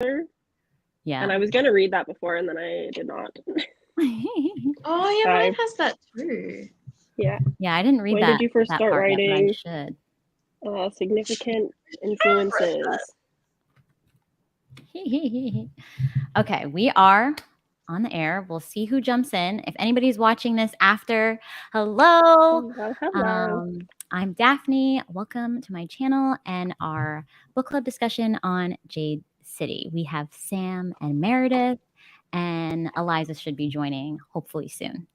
Yeah. And I was going to read that before, and then I did not. Oh, yeah, mine has that too. Yeah. Yeah, I didn't read When that. did you first start writing? Yet, but I should. Significant influences. Okay, we are on the air. We'll see who jumps in. If anybody's watching this after, hello. Hello. I'm Daphne. Welcome to my channel and our book club discussion on Jade City. We have Sam and Meredith, and Eliza should be joining hopefully soon.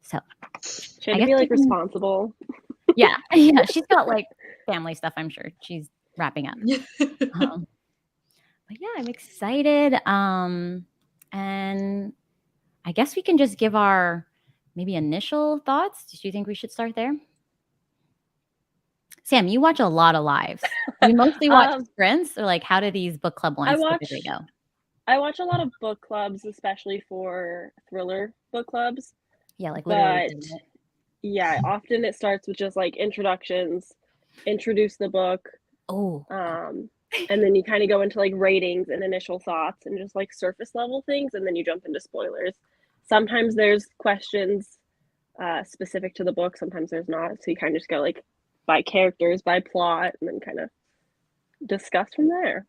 So she had to be like responsible. Yeah, she's got like family stuff. I'm sure she's wrapping up. But yeah, I'm excited. And I guess we can just give our maybe initial thoughts. Do you think we should start there? Sam, you watch a lot of lives. Do you mostly watch sprints, or like how do these book club ones typically go? I watch a lot of book clubs, especially for thriller book clubs. Yeah, like literally. But yeah, often it starts with just like introductions, introduce the book. And then you kind of go into like ratings and initial thoughts and just like surface level things, and then you jump into spoilers. Sometimes there's questions specific to the book, sometimes there's not. So you kind of just go like by characters, by plot, and then kind of discuss from there.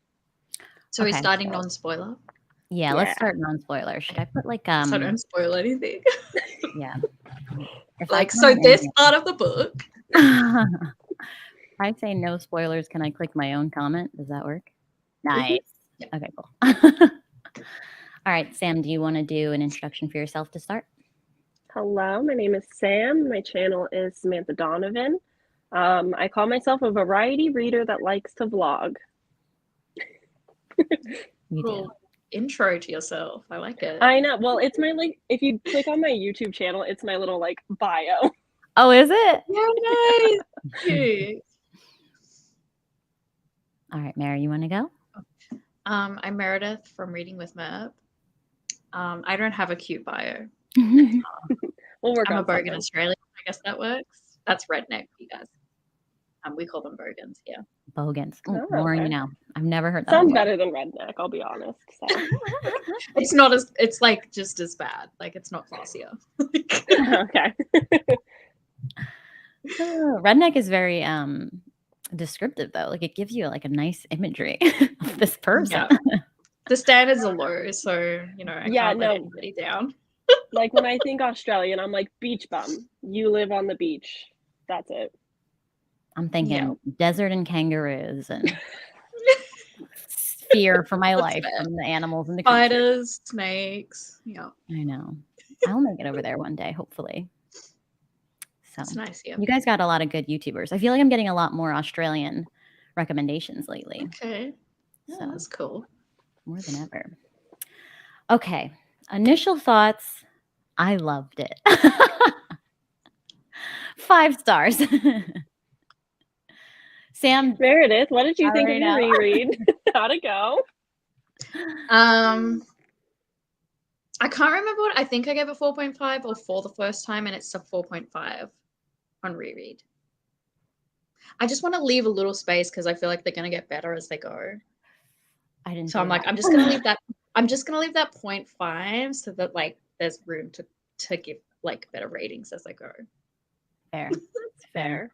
So we're starting non-spoiler? Yeah, let's start non-spoiler. Should I put like So I don't spoil anything. Yeah. Like, so this part of the book. I say no spoilers. Can I click my own comment? Does that work? Nice. Yeah. Okay, cool. All right, Sam, do you want to do an introduction for yourself to start? Hello, my name is Sam. My channel is Samantha Donovan. I call myself a variety reader that likes to vlog. You do. Intro to yourself. I like it. I know. Well, it's my like, if you click on my YouTube channel, it's my little like bio. Oh, is it? Yeah, nice. All right, Mary, you want to go? I'm Meredith from Reading with Merb. I don't have a cute bio. We'll work I'm on a Bogan Australian. I guess that works. That's redneck for you guys. We call them Bogans here. Bogans. More you know. I've never heard that. Sounds better than redneck, I'll be honest. So. It's not as, it's like just as bad. Like it's not classier. Okay. Redneck is very descriptive though. Like it gives you like a nice imagery of this person. Yeah. The standards are low, so you know I can't let anybody down. Like when I think Australian, I'm like beach bum. You live on the beach. That's it. I'm thinking desert and kangaroos and fear for my life from the animals and the spiders, snakes. Yeah, I know. I'll make it over there one day, hopefully. So it's nice. Yeah, you guys got a lot of good YouTubers. I feel like I'm getting a lot more Australian recommendations lately. Okay, so that's cool. More than ever. Okay, initial thoughts. I loved it. 5 stars. Sam, Meredith, what did you think of your reread? How'd it go? I can't remember what I think I gave it 4.5 or 4 the first time, and it's a 4.5 on reread. I just want to leave a little space because I feel like they're gonna get better as they go. I didn't. So I'm like, I'm just gonna leave that. I'm just gonna leave that 0.5 so that like there's room to give like better ratings as I go. Fair. It's fair.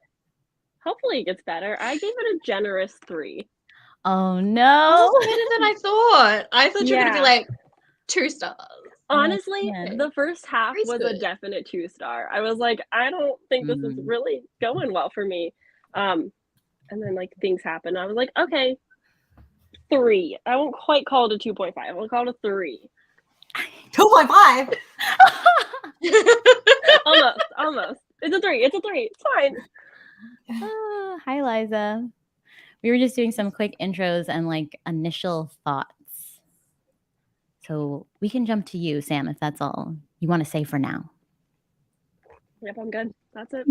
Hopefully it gets better. I gave it a generous 3. Oh no! That's better than I thought. I thought you were gonna be like 2 stars. Honestly, the first half was a definite 2-star. I was like, I don't think this is really going well for me. And then like things happened. I was like, okay, 3. I won't quite call it a 2.5. I'll call it a 3. 2.5. Almost. It's a 3. It's a 3. It's fine. Hi, Liza. We were just doing some quick intros and like initial thoughts. So we can jump to you, Sam, if that's all you want to say for now. Yep, I'm good. That's it.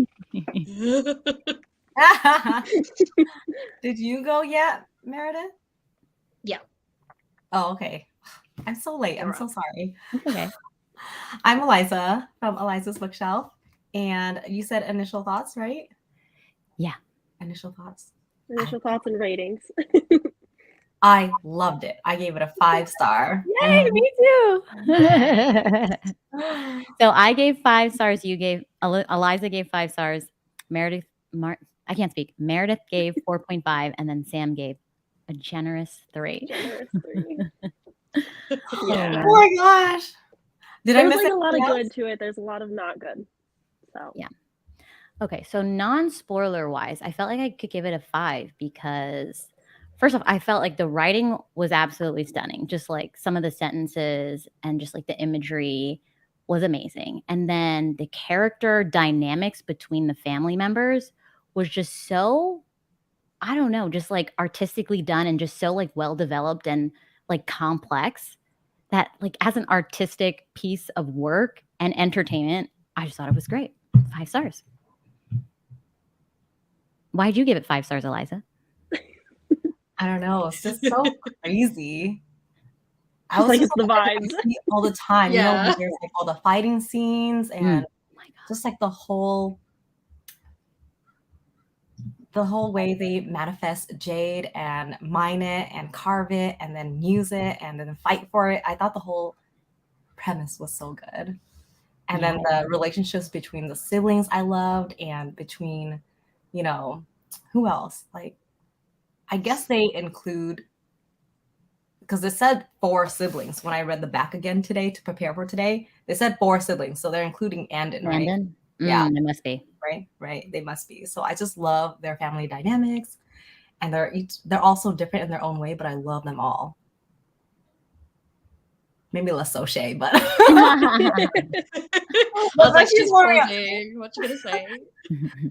Did you go yet, Meredith? Yeah. Oh, okay. I'm so late. I'm so sorry. Okay. I'm Eliza from Eliza's Bookshelf. And you said initial thoughts, right? Yeah. Initial thoughts. Initial thoughts and ratings. I loved it. I gave it a 5-star. Yay, me too. So I gave 5 stars. You gave Eliza gave 5 stars. Meredith, I can't speak. Meredith gave 4.5, and then Sam gave a generous 3. Generous 3. Yeah. Oh my gosh. Did I miss like a lot of good to it? There's a lot of not good. So yeah. Okay, so non-spoiler wise, I felt like I could give it a 5 because first off, I felt like the writing was absolutely stunning. Just like some of the sentences and just like the imagery was amazing. And then the character dynamics between the family members was just so, I don't know, just like artistically done and just so like well developed and like complex that like as an artistic piece of work and entertainment, I just thought it was great. 5 stars. Why'd you give it 5 stars, Eliza? I don't know. It's just so crazy. I was like just it's the vibes all the time. Yeah. You know, there's like all the fighting scenes and just like the whole way they manifest Jade and mine it and carve it and then use it and then fight for it. I thought the whole premise was so good. And then the relationships between the siblings I loved, and between, you know, who else? Like, I guess they include, because it said 4 siblings when I read the back again today to prepare for today. They said 4 siblings, so they're including Andon, right? Yeah, they must be. Right. They must be. So I just love their family dynamics, and they're also different in their own way, but I love them all. Maybe less so Shay, but like she's warming up. What you gonna say?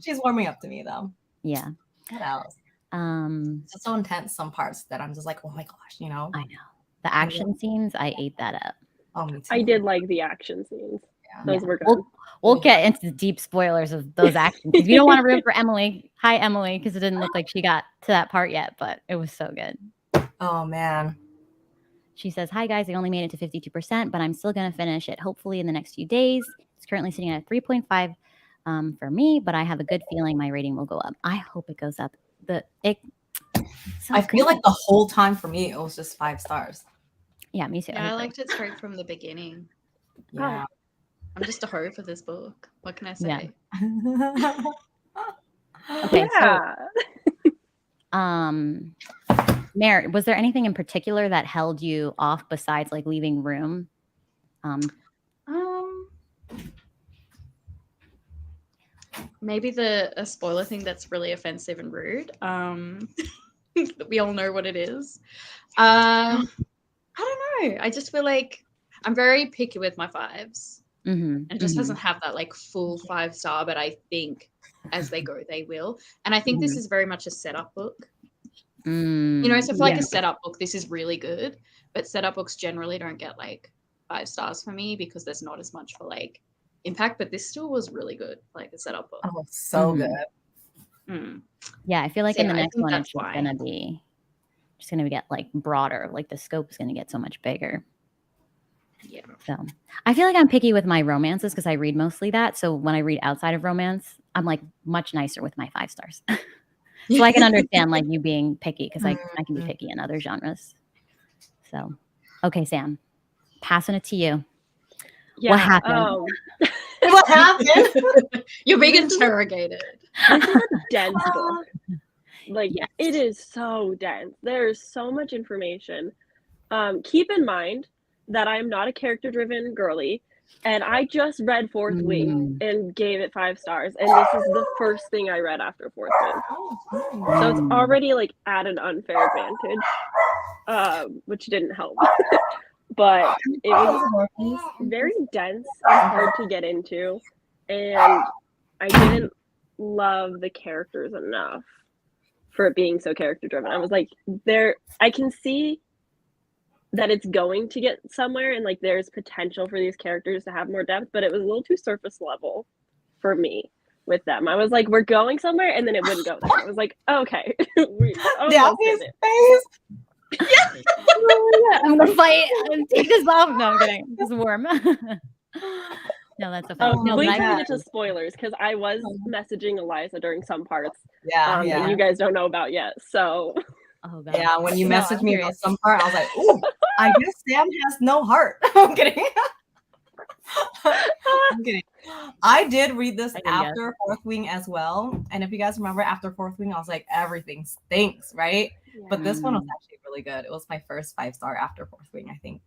She's warming up to me though. Yeah. What else? It's just so intense some parts that I'm just like, oh my gosh, you know. I know. The action scenes, I ate that up. Oh, me too. I did like the action scenes. Yeah. Those were good. We'll get into the deep spoilers of those actions because you don't want to root for Emily. Hi, Emily, because it didn't look like she got to that part yet, but it was so good. Oh man. She says, hi guys, I only made it to 52%, but I'm still going to finish it hopefully in the next few days. It's currently sitting at 3.5 for me, but I have a good feeling my rating will go up. I hope it goes up. I feel like the whole time for me, it was just 5 stars. Yeah, me too. Yeah, I liked it straight from the beginning. Yeah. I'm just a hoe for this book. What can I say? Yeah. Okay, yeah. So, Mary, was there anything in particular that held you off besides like leaving room? Maybe a spoiler thing that's really offensive and rude. We all know what it is. I don't know. I just feel like I'm very picky with my 5s. Mm-hmm. And it just doesn't have that like full 5-star, but I think as they go, they will. And I think this is very much a setup book. You know, so for like a setup book, this is really good. But setup books generally don't get like 5 stars for me because there's not as much for like impact. But this still was really good, like a setup book. Oh, so good. Yeah, I feel like in the next one, it's just gonna get like broader. Like the scope is gonna get so much bigger. Yeah. So I feel like I'm picky with my romances because I read mostly that. So when I read outside of romance, I'm like much nicer with my 5 stars. So I can understand like you being picky because I can be picky in other genres. So, okay, Sam, passing it to you. Yeah, what happened? What happened? You're being interrogated. This is a dense book. Like, it is so dense. There's so much information. Keep in mind that I'm not a character-driven girly, and I just read Fourth Wing and gave it 5 stars, and this is the first thing I read after Fourth Wing. So it's already like at an unfair advantage, which didn't help. But it was very dense and hard to get into, and I didn't love the characters enough for it being so character-driven. I was like, I can see that it's going to get somewhere and like there's potential for these characters to have more depth, but it was a little too surface level for me with them. I was like, we're going somewhere, and then it wouldn't go there. I was like, okay. I'm gonna fight and take this off. No, I'm kidding. It's warm. No, that's so funny. Wait till we get to spoilers, because I was messaging Eliza during some parts. Yeah. That you guys don't know about yet. So Oh god. Yeah, when you No, messaged I'm me curious. about some part, I was like, ooh, I guess Sam has no heart. I'm kidding. I'm kidding. I did read this I didn't guess. after Fourth Wing as well. And if you guys remember, after Fourth Wing, I was like, everything stinks, right? But this one was actually really good. It was my first 5-star after Fourth Wing, I think.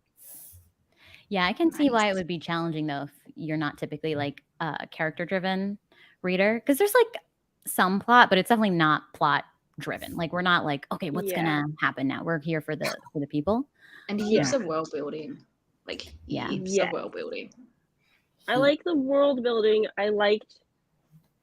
Yeah, I can see why it would be challenging though if you're not typically like a character-driven reader, because there's like some plot, but it's definitely not plot driven. Like we're not like, okay, what's gonna happen now? We're here for the people. And heaps of world building. Like heaps of world building. I like the world building. I liked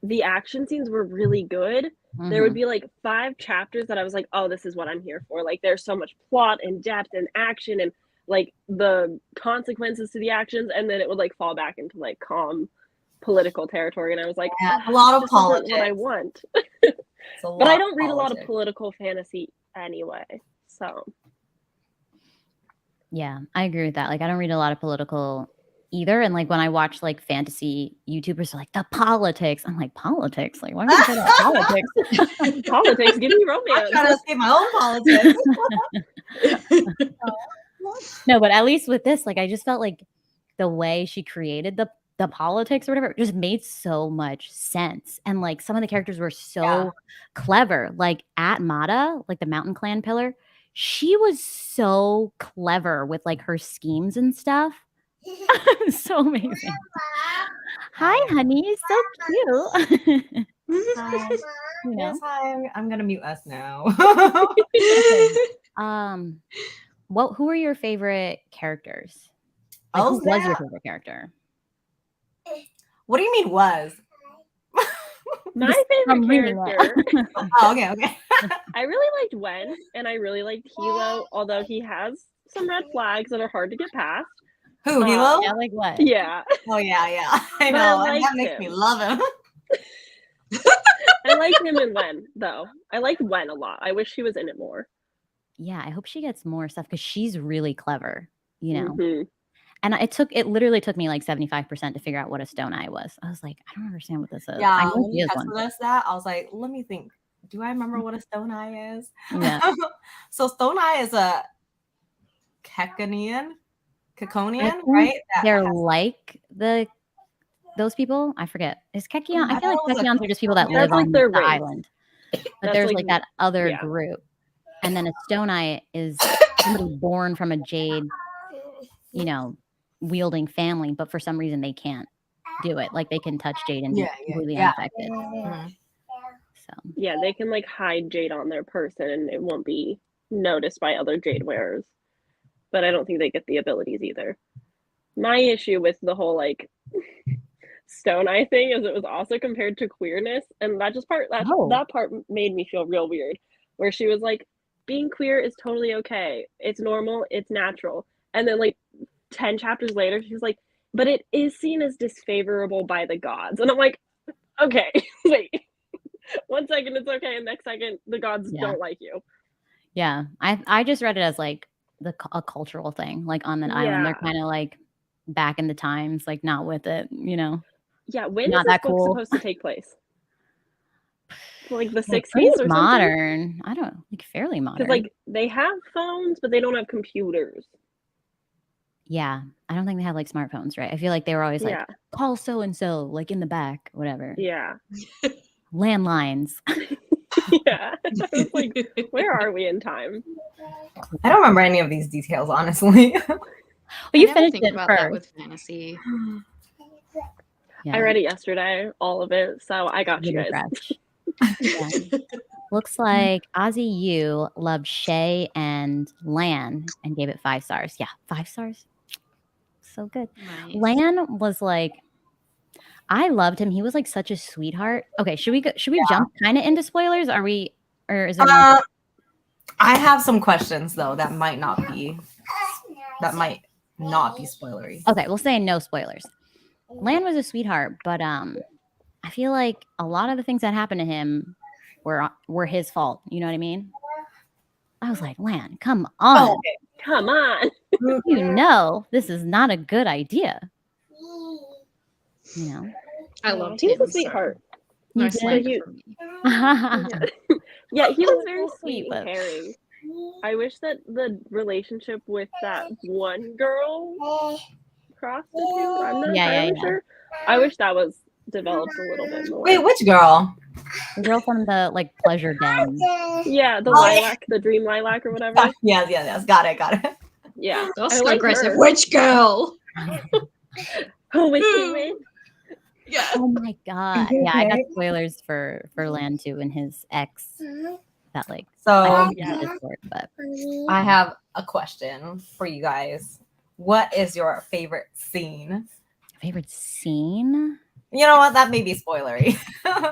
the action scenes were really good. There would be like 5 chapters that I was like, oh, this is what I'm here for. Like there's so much plot and depth and action and like the consequences to the actions, and then it would like fall back into like calm political territory, and I was like, a lot of this politics. isn't what I want. But I don't read a lot of political fantasy anyway, so yeah, I agree with that. Like I don't read a lot of political either, and like when I watch like fantasy YouTubers are like the politics, I'm like, politics? Like why would you say that? Politics? Politics, give me romance. I'm trying to escape my own politics. No, but at least with this, like I just felt like the way she created the politics or whatever just made so much sense. And like some of the characters were so clever. Like at Mata, like the Mountain Clan pillar, she was so clever with like her schemes and stuff. So amazing. Hi, honey. So cute. Hi. Yes, hi. I'm gonna mute us now. Who are your favorite characters? Like, who was your favorite character? What do you mean was? My favorite character. Oh, okay. I really liked Wen, and I really liked Hilo, although he has some red flags that are hard to get past. Who, Hilo? Yeah, like what? Yeah. Oh, yeah. I know. And that makes me love him. I like him in Wen, though. I liked Wen a lot. I wish she was in it more. Yeah, I hope she gets more stuff because she's really clever, you know. And it literally took me like 75% to figure out what a stone eye was. I was like, I don't understand what this is. Yeah, when you tested us that, I was like, let me think. Do I remember what a stone eye is? Yeah. So stone eye is a Kekonian, right? They're like those people. I forget. Is Kekion? I feel like Kekions are just people that live on the island. But there's like that other group. And then a stone eye is somebody born from a jade, wielding family, but for some reason they can't do it. Like they can touch jade and be completely unaffected. So yeah, they can like hide jade on their person and it won't be noticed by other jade wearers. But I don't think they get the abilities either. My issue with the whole like stone eye thing is it was also compared to queerness, and that part made me feel real weird, where she was like, being queer is totally okay. It's normal, it's natural. And then like 10 chapters later, she was like, but it is seen as disfavorable by the gods. And I'm like, okay, wait. 1 second it's okay, and next second the gods don't like you. Yeah. I just read it as like a cultural thing, like on the island. They're kind of like back in the times, like not with it, Yeah, when not is this that book cool. supposed to take place? Like the 60s or something? Modern. I don't like fairly modern. Because like they have phones, but they don't have computers. Yeah, I don't think they have like smartphones, right? I feel like they were always like, call so and so, like in the back, whatever. Yeah. Landlines. Yeah. I was like, where are we in time? I don't remember any of these details, honestly. Well, you finished it about first. That with fantasy. I read it yesterday, all of it, so I got you guys. Looks like Ozzy U loved Shay and Lan and gave it 5 stars. Yeah, 5 stars. So good. Nice. Lan was like, I loved him. He was like such a sweetheart. Okay, should we jump kind of into spoilers? Or is there more? I have some questions though that might not be spoilery. Okay, we'll say no spoilers. Lan was a sweetheart, but I feel like a lot of the things that happened to him were his fault. You know what I mean? I was like, Lan, come on. Oh, okay. Come on. This is not a good idea. I loved him. He was a sweetheart. No yeah, he was very sweet and caring. I wish that the relationship with that one girl prostitute, I'm not entirely sure. I wish that was developed a little bit more. Wait, which girl? The girl from the like pleasure den. Yeah, the lilac, the dream lilac or whatever. Yes. Got it. Yeah. That's so aggressive. Which girl? Who was she with? Yeah. Oh my god. Yeah, I got spoilers for Land 2 and his ex. That like so Discord, but I have a question for you guys. What is your favorite scene? Favorite scene? You know what? That may be spoilery.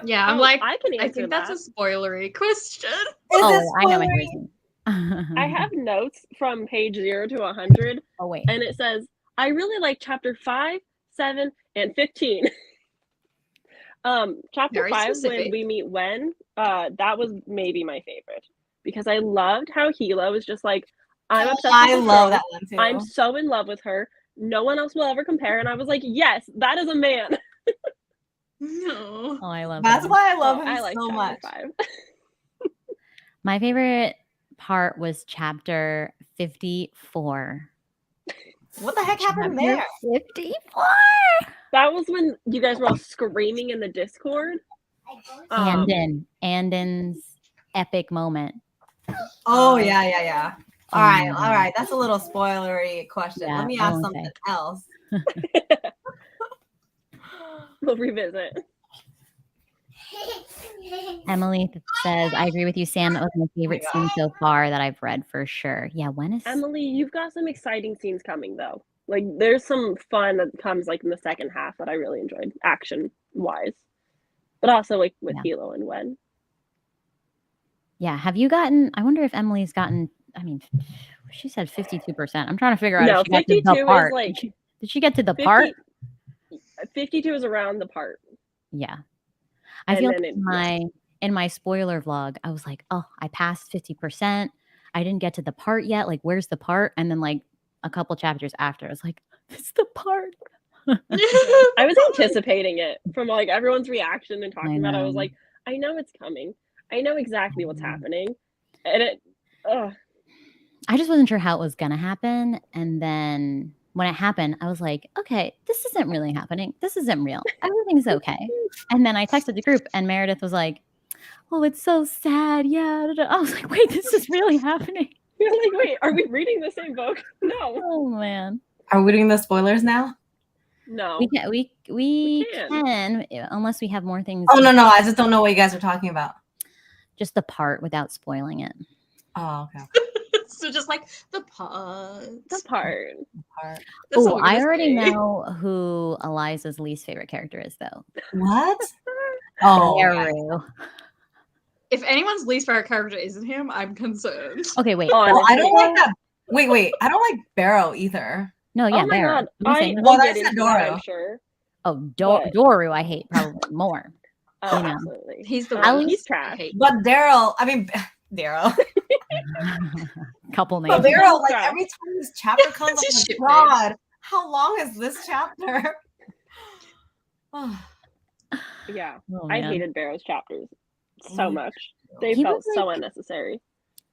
Yeah, I'm like, I can answer I think that's a spoilery question. I know my favorite scene. I have notes from page 0 to 100. Oh wait. And it says, I really like chapter 5, 7, and 15. Chapter Very 5 specific. when we meet Wen, that was maybe my favorite because I loved how Hila was just like, I'm obsessed with I this love girl. that one too. I'm so in love with her. No one else will ever compare. And I was like, yes, that is a man. No. Oh, I love That's him. why I love him I like so chapter much. 5. My favorite part was chapter 54. What the heck happened Chapter there? 54. That was when you guys were all screaming in the Discord. Andon's epic moment. Oh yeah. All right. That's a little spoilery question. Yeah, Let me I ask won't something say. else. We'll revisit. Emily says, I agree with you, Sam. That was my favorite scene so far that I've read for sure. Yeah, when is Emily, you've got some exciting scenes coming though. Like there's some fun that comes like in the second half that I really enjoyed, action wise. But also like with Hilo and Wen. Yeah, have you gotten, I wonder if Emily's gotten, I mean, she said 52%. I'm trying to figure out if she got to the 52 part. is like Did she get to the part? 52 is around the part. Yeah. I feel like in my spoiler vlog, I was like, oh, I passed 50%. I didn't get to the part yet. Like, where's the part? And then like a couple chapters after, I was like, it's the part. I was anticipating it from like everyone's reaction and talking about it. I was like, I know it's coming. I know exactly what's happening. And I just wasn't sure how it was going to happen. And then when it happened, I was like, okay, this isn't really happening. This isn't real. Everything's okay. And then I texted the group and Meredith was like, oh, it's so sad. Yeah. I was like, wait, this is really happening. You're like, wait, are we reading the same book? No. Oh, man. Are we doing the spoilers now? No. We can, unless we have more things. Oh, no. I just don't know what you guys are talking about. Just the part without spoiling it. Oh, okay. So just like the part. Oh, I already know who Eliza's least favorite character is, though. What? Oh, Beru. If anyone's least favorite character isn't him, I'm concerned. Okay, wait. Well, I don't like that. Wait. I don't like Barrow either. No, yeah, oh my Beru. God. That's Doru. I'm sure. Oh, Doru, I hate probably more. Oh, you know. absolutely. He's the one. He's trash. But Daryl, Daryl. Couple names. But Daryl, like every time this chapter comes, I'm like, God, how long is this chapter? Yeah, oh, I hated Barrow's chapters so much. They felt so unnecessary.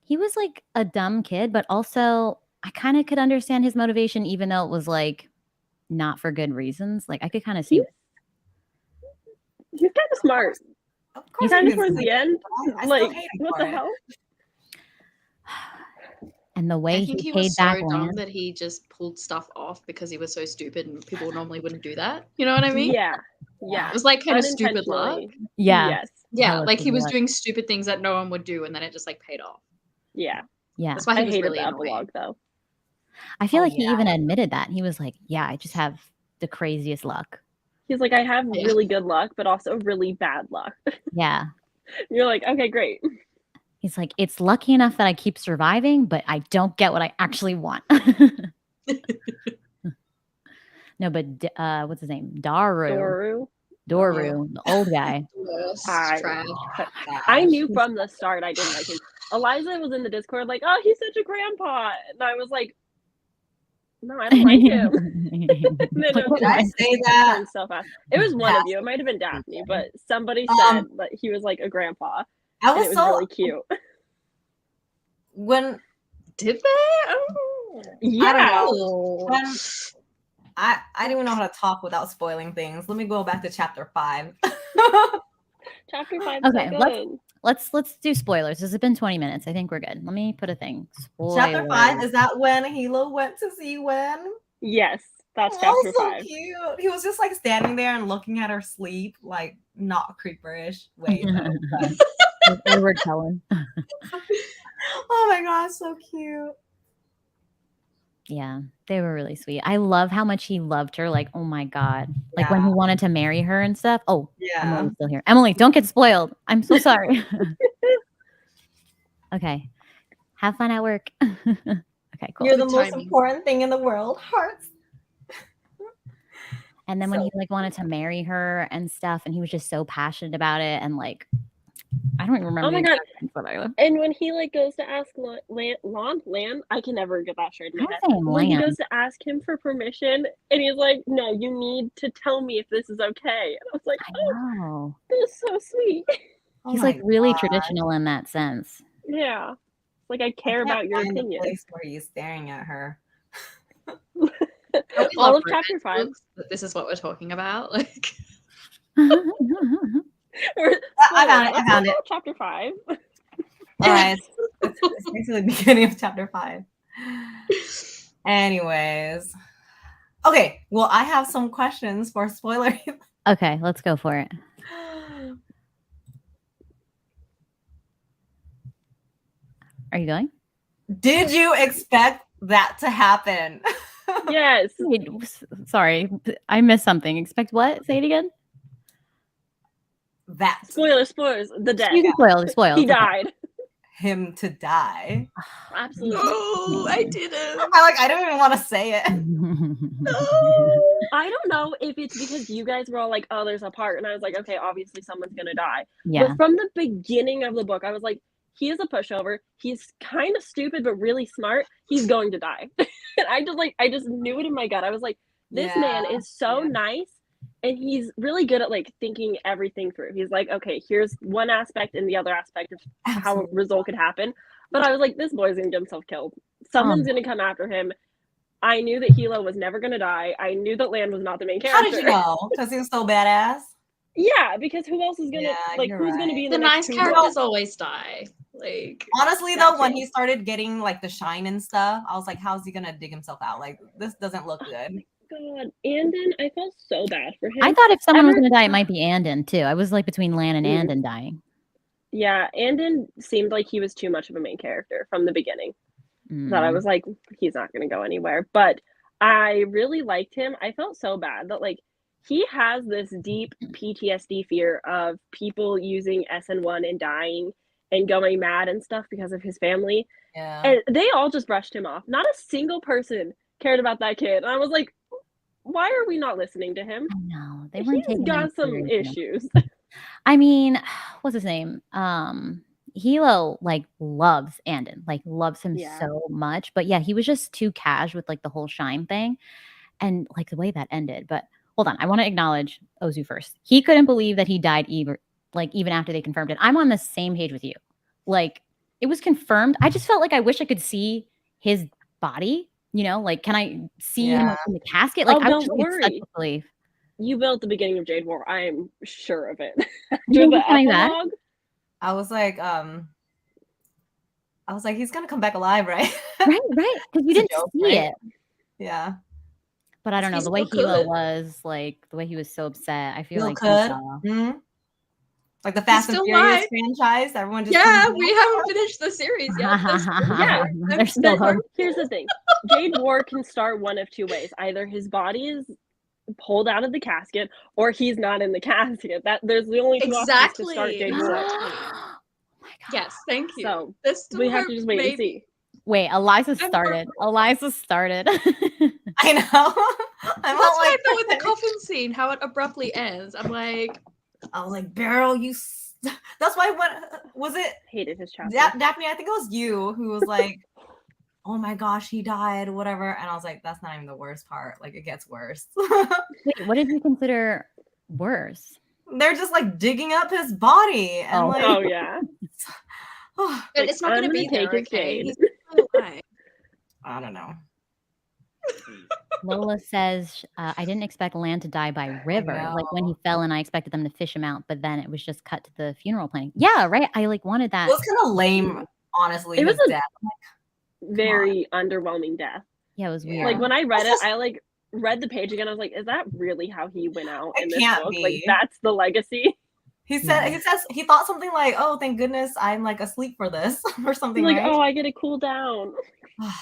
He was like a dumb kid, but also I kind of could understand his motivation, even though it was like not for good reasons. Like I could kind of see. He's kind of smart. He's kind of towards the end. Like, what the hell? And the way I think he he paid was back so dumb that he just pulled stuff off because he was so stupid and people normally wouldn't do that. You know what I mean? Yeah. It was like kind of stupid luck. Yeah. Yes. Yeah, like he was doing stupid things that no one would do and then it just like paid off. Yeah. Yeah. That's why he I was hated really the annoying. epilogue though. I feel like he even admitted that. He was like, yeah, I just have the craziest luck. He's like, I have really good luck, but also really bad luck. Yeah. You're like, okay, great. He's like, it's lucky enough that I keep surviving, but I don't get what I actually want. No, but what's his name? Doru, the old guy. I knew from the start I didn't like him. Eliza was in the Discord like, oh, he's such a grandpa. And I was like, no, I don't like him. Did I say that? So fast. It was one of you. It might have been Daphne, but somebody said that he was like a grandpa. I was really cute. when Did they? Oh. Yeah. I don't know. When I don't even know how to talk without spoiling things. Let me go back to chapter 5. Chapter 5 Okay, so good. let's do spoilers. Has it been 20 minutes? I think we're good. Let me put a thing. Spoilers. Chapter 5, is that when Hilo went to see Wen? Yes, that's Oh, chapter so 5. cute. He was just like standing there and looking at her sleep, like not creeperish way though. Like Edward Cullen. Oh my gosh, so cute. Yeah, they were really sweet. I love how much he loved her. Like, oh my God. Like when Yeah. he wanted to marry her and stuff. Oh, Yeah. Emily's still here. Emily, don't get spoiled. I'm so sorry. Okay. Have fun at work. Okay, cool. You're the Good most timing. important thing in the world. Hearts. And then when So he like wanted to marry her and stuff, and he was just so passionate about it, and like I don't even remember. Oh my the God. exact things that I- And when he like goes to ask Lan, I can never get that straight in my I'm head. saying When he Lan. goes to ask him for permission, and he's like, "No, you need to tell me if this is okay." And I was like, I "Oh, know. that's so sweet." oh He's my like really God. traditional in that sense. Yeah, like I care I can't about your find the opinion. place where he's staring at her. Don't we All love of chapter romance 5. books that this is what we're talking about. Like, I found it. I found it. Chapter 5. All right. It's basically the beginning of chapter 5. Anyways. Okay. Well, I have some questions for spoiler. Okay, let's go for it. Are you going? Did you expect that to happen? Yes. Wait, sorry, I missed something. Expect what? Say it again. That Spoilers. The death. You can spoil. Spoil. He It's okay. died. him to die. Absolutely. no, I didn't. I don't even want to say it. I don't know if it's because you guys were all like, "Oh, there's a part," and I was like, "Okay, obviously someone's gonna die." Yeah. But from the beginning of the book, I was like, "He is a pushover. He's kind of stupid, but really smart. He's going to die." And I just knew it in my gut. I was like, "This man is so nice, and he's really good at like thinking everything through." He's like, "Okay, here's one aspect and the other aspect of how a result could happen." But I was like, "This boy's gonna get himself killed. Someone's gonna come after him." I knew that Hilo was never going to die. I knew that Lan was not the main character. How did you know? Because he was so badass. Yeah, because who else is going to who's going to be in The nice next characters always die. Like, honestly though, when he started getting like the shine and stuff, I was like, how's he gonna dig himself out? Like, this doesn't look good. God, Andon, I felt so bad for him. I thought if someone was going to die, it might be Andon too. I was like between Lan and Andon dying. Yeah, Andon seemed like he was too much of a main character from the beginning. That I was like, he's not going to go anywhere. But I really liked him. I felt so bad that like he has this deep PTSD fear of people using SN1 and dying and going mad and stuff because of his family. Yeah. And they all just brushed him off. Not a single person cared about that kid. And I was like, why are we not listening to him? I know. They weren't taking He's got some seriously. issues. I mean, what's his name? Hilo like loves Andon, like loves him so much. But yeah, he was just too cash with like the whole shine thing and like the way that ended. But hold on, I want to acknowledge Ozu first. He couldn't believe that he died even after they confirmed it. I'm on the same page with you. Like it was confirmed. I just felt like I wish I could see his body. You know, like can I see him in the casket? Like I don't was worry. such a belief. You built the beginning of Jade War. I am sure of it. You the think he's epilogue, I was like, he's gonna come back alive, right? Right. Because you didn't joke, see right? it. Yeah. But I don't know, He the way still Hilo could. was, like, the way he was so upset, I feel Still like could. he saw. Like the Fast and still Furious might. franchise, everyone just yeah, comes we haven't finished the series yet. There's still hope. Here's the thing. Jade War can start one of two ways. Either his body is pulled out of the casket or he's not in the casket. That there's the only two options to start Jade War. Oh my God. Yes, thank you. So There's still we have hope, to just wait and see. Wait, Eliza I'm started. purple. Eliza started. I know. That's why I thought with the coffin scene, how it abruptly ends. I was like, Beryl, that's why when was it Hated his chapter. Daphne, I think it was you who was like, oh my gosh, he died, whatever. And I was like, that's not even the worst part. Like it gets worse. Wait, what did you consider worse? They're just like digging up his body. And Oh. like, Oh yeah. But it's not going to be there, take okay? Jade. He's still alive. I don't know. Lola says, I didn't expect Lan to die by river. Like when he fell in, I expected them to fish him out, but then it was just cut to the funeral planning. Yeah, right. I like wanted that. It was kind of lame, honestly. It was his a death. very underwhelming death. Yeah, it was weird. Like when I read it, I like read the page again. I was like, is that really how he went out in this can't book? be. Like that's the legacy. He says he thought something like, "Oh, thank goodness I'm like asleep for this," or something. Like, right? oh, I get to cool down. I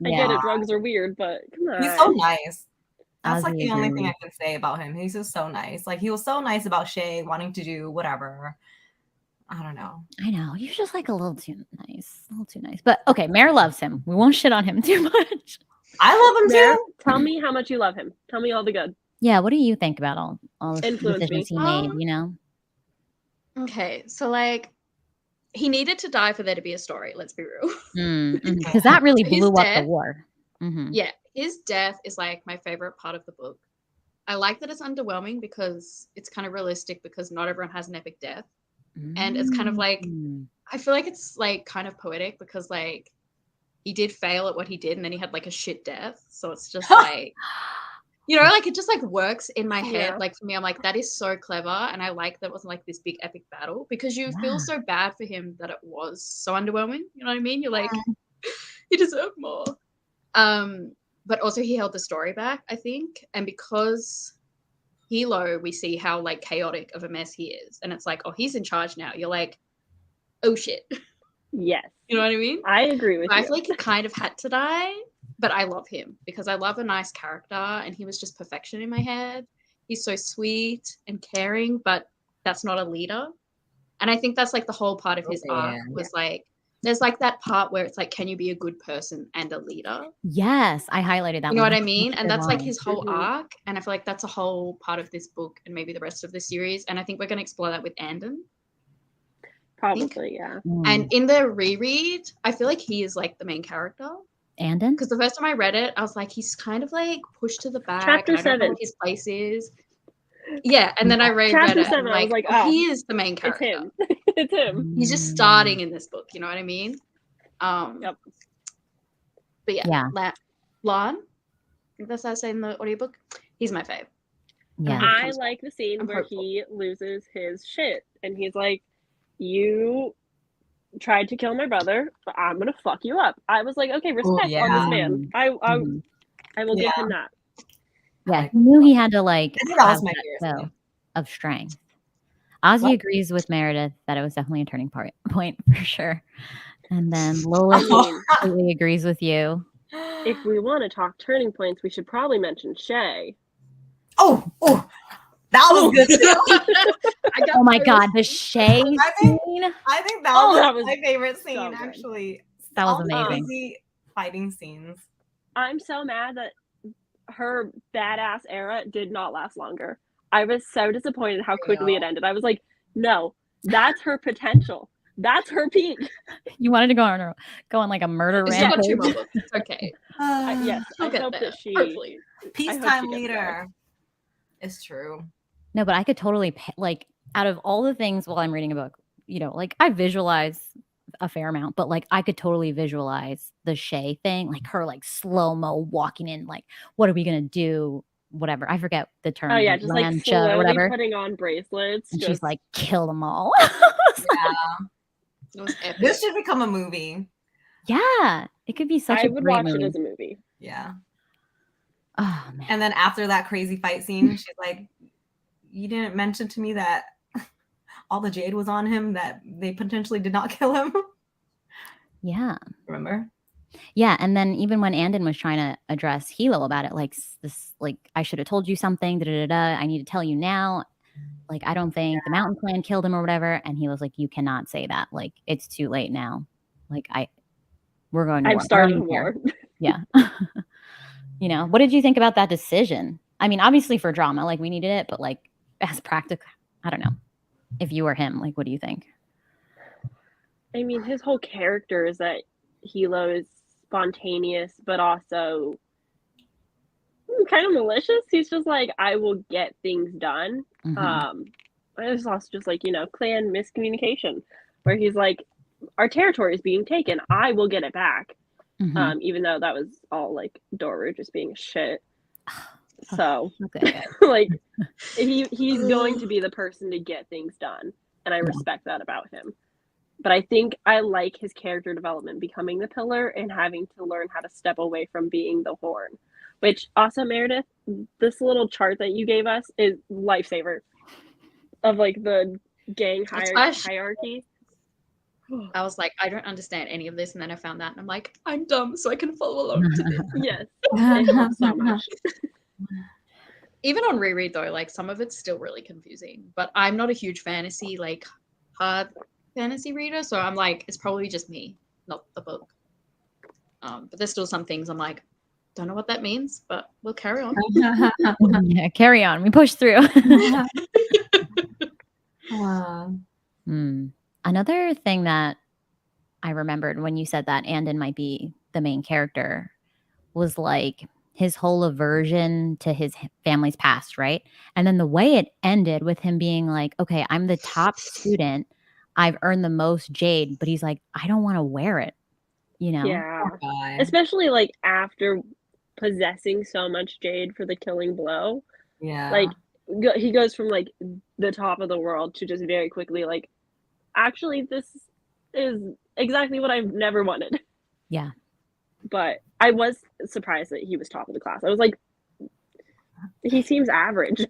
get it, drugs are weird, but come on. He's so nice. That's Ozzy like the only thing I agrees. can say about him. He's just so nice. Like he was so nice about Shay wanting to do whatever. I don't know. I know. You're just like a little too nice. A little too nice. But okay, Mare loves him. We won't shit on him too much. I love him Mare, too. tell me how much you love him. Tell me all the good. Yeah, what do you think about all the Influence decisions me. he made, you know? Okay, so like he needed to die for there to be a story. Let's be real. Because that really His blew up the death- war. Yeah, his death is like my favorite part of the book. I like that it's underwhelming because it's kind of realistic because not everyone has an epic death. And it's kind of like, I feel like it's like kind of poetic because like he did fail at what he did and then he had like a shit death. So it's just like, you know, like it just like works in my head. Yeah. Like for me, I'm like, that is so clever. And I like that it wasn't like this big epic battle because you feel so bad for him that it was so underwhelming. You know what I mean? You're like, he deserved more. But also he held the story back, I think. And because Hilo, we see how like chaotic of a mess he is. And it's like, oh, he's in charge now. You're like, oh shit. Yes. You know what I mean? I agree with you. I feel like he kind of had to die, but I love him because I love a nice character and he was just perfection in my head. He's so sweet and caring, but that's not a leader. And I think that's like the whole part of his arc was like, there's like that part where it's like, can you be a good person and a leader? Yes, I highlighted that. You know one. what I mean? And that's like his whole Mhm. arc. And I feel like that's a whole part of this book and maybe the rest of the series. And I think we're going to explore that with Andon. Probably, yeah. And in the reread, I feel like he is like the main character. Andon? Because the first time I read it, I was like, he's kind of like pushed to the back. Chapter and I don't know 7. what his place is. Yeah, and then I reread Chapter it. 7, And I was like, oh, oh, he is the main It's character. him. It's him. He's just starting in this book. You know what I mean? Yep. But yeah. Lon, I think that's how I say in the audiobook. He's my fave. Yeah. I like the scene I'm where hopeful. he loses his shit and he's like, you tried to kill my brother, but I'm gonna fuck you up. I was like, okay, respect on this man. I will give him that. Yeah, he knew he had to like I think that was have my that favorite show scene. of strength. Ozzy What? agrees with Meredith that it was definitely a turning point for sure. And then Lola I mean, completely agrees with you. if we want to talk turning points, we should probably mention Shay. Oh, that was good too. Oh my god, the Shay I think- scene. I think that Oh, was that was my favorite scene, so good. actually. That was All the amazing. crazy fighting scenes. I'm so mad that her badass era did not last longer. I was so disappointed how quickly it ended. I was like, no, that's her potential. That's her peak. You wanted to go on like a murder We still got 2 rampage. more books. It's okay. Yes, She'll I get hope there, that she. hopefully. Peacetime gets leader. It's true. No, but I could totally like out of all the things while I'm reading a book, you know, like I visualize a fair amount, but like I could totally visualize the Shay thing, like her like slow-mo walking in, like, what are we gonna do? Whatever. I forget the term. Oh yeah, just like Lancha slowly or whatever. putting on bracelets. And just, she's like, kill them all. Yeah. It was epic. This should become a movie. Yeah. It could be such I a would great watch movie. it as a movie. Yeah. Oh man. And then after that crazy fight scene, she's like, you didn't mention to me that all the jade was on him, that they potentially did not kill him. Yeah. Remember? Yeah, and then even when Andon was trying to address Hilo about it, like this, like I should have told you something. Da, da, da, da, I need to tell you now. Like I don't think the Mountain Clan killed him or whatever. And he was like, "You cannot say that. Like it's too late now. Like we're going to war. I've started a We're war. here." Yeah. You know, what did you think about that decision? I mean, obviously for drama, like we needed it, but like as practical, I don't know. If you were him, like, what do you think? I mean, his whole character is that Hilo is spontaneous, but also kind of malicious. He's just like, I will get things done. Mhm. There's also just like, you know, clan miscommunication, where he's like, our territory is being taken. I will get it back. Mhm. Even though that was all like Doru just being shit. So Okay. like he's going to be the person to get things done, and I respect that about him. But I think I like his character development becoming the pillar and having to learn how to step away from being the horn. Which also, Meredith, this little chart that you gave us is lifesaver of like the gang hierarchy. I was like, I don't understand any of this, and then I found that, and I'm like, I'm dumb, so I can follow along to this. Yes, it helps so much. Even on reread though, like some of it's still really confusing. But I'm not a huge fantasy, like hard fantasy reader, so I'm like, it's probably just me, not the book. But there's still some things I'm like, don't know what that means, but we'll carry on. Yeah, carry on. We push through. Another thing that I remembered when you said that Andon might be the main character was like his whole aversion to his family's past, right? And then the way it ended with him being like, okay, I'm the top student. I've earned the most jade, but he's like, I don't want to wear it, you know? Yeah. Especially like after possessing so much jade for the killing blow. Yeah. Like he goes from like the top of the world to just very quickly like, actually this is exactly what I've never wanted. Yeah. But I was surprised that he was top of the class. I was like, he seems average.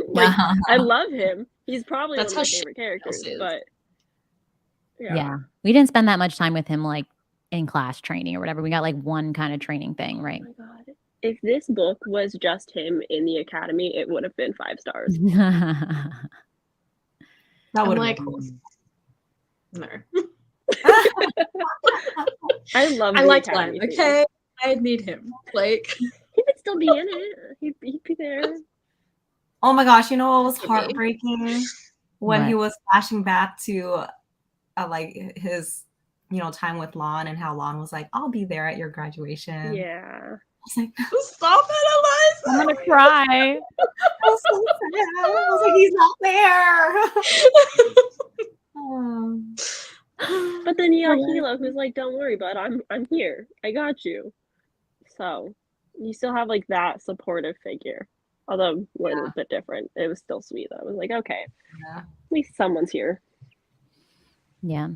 Like I love him. He's probably one of my favorite characters. But yeah, we didn't spend that much time with him like in class training or whatever. We got like one kind of training thing, right? Oh my god. If this book was just him in the academy, it would have been 5 stars. That would like, have cool. No. I love I like Academy Len, okay? I need him. Like he would still be in it. He'd be there. Oh my gosh, you know what was heartbreaking? When he was flashing back to like his, you know, time with Lon and how Lon was like, I'll be there at your graduation. Yeah. I was like, stop it, Eliza. I'm gonna cry. I was so sad. I was like, he's not there. But then you got Hilo who's like, don't worry, bud, I'm here. I got you. So you still have like that supportive figure. Although a little bit different. It was still sweet though. I was like, okay. At least someone's here. Yeah.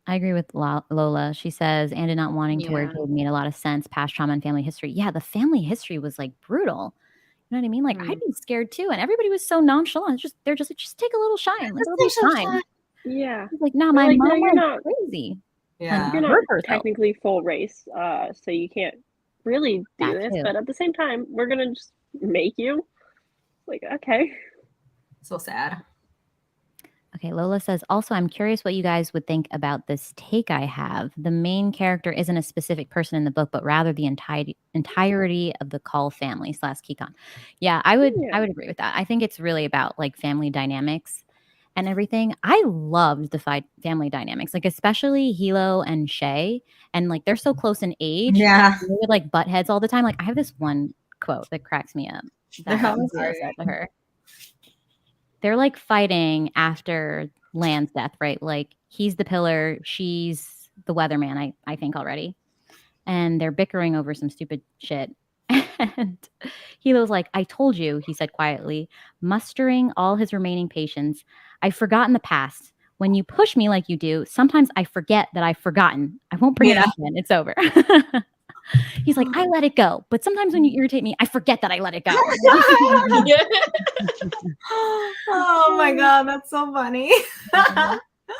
I agree with Lola. She says, and not wanting to wear jade made a lot of sense. Past trauma and family history. Yeah, the family history was like brutal. You know what I mean? Like I'd be scared too, and everybody was so nonchalant. They're just like, just take a little shine. Like it'll be fine. Yeah. Like, nah, my like, mom no, you're not crazy. Yeah. You're not technically full race, so you can't really do this. Too. But at the same time, we're gonna just make you. Like, okay. So sad. Okay, Lola says, also, I'm curious what you guys would think about this take I have. The main character isn't a specific person in the book, but rather the entirety of the Call family / Kikon. Yeah, I would agree with that. I think it's really about like family dynamics and everything. I loved the family dynamics, like especially Hilo and Shay, and like they're so close in age. Yeah, they would like butt heads all the time. Like I have this one quote that cracks me up. They're like fighting after Lan's death, right? Like he's the pillar, she's the weatherman, I think already. And they're bickering over some stupid shit. And Hilo's like, I told you, he said quietly, mustering all his remaining patience. I've forgotten the past. When you push me like you do, sometimes I forget that I've forgotten. I won't bring it up again. It's over. He's like, I let it go. But sometimes when you irritate me, I forget that I let it go. Oh my God, that's so funny.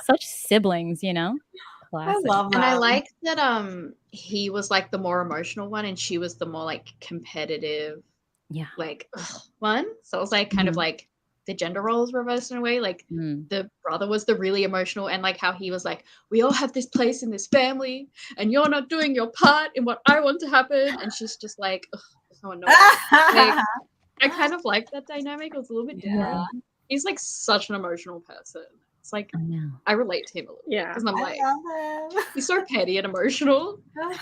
Such siblings, you know? Classic. I love that. And I like that he was like the more emotional one and she was the more like competitive like one. So it was like kind of like the gender roles reversed in a way. Like the brother was the really emotional and like how he was like, we all have this place in this family and you're not doing your part in what I want to happen. And she's just like, so annoying. Like, I kind of like that dynamic. It was a little bit different. He's like such an emotional person. It's like I relate to him a little bit because I'm like, he's so petty and emotional,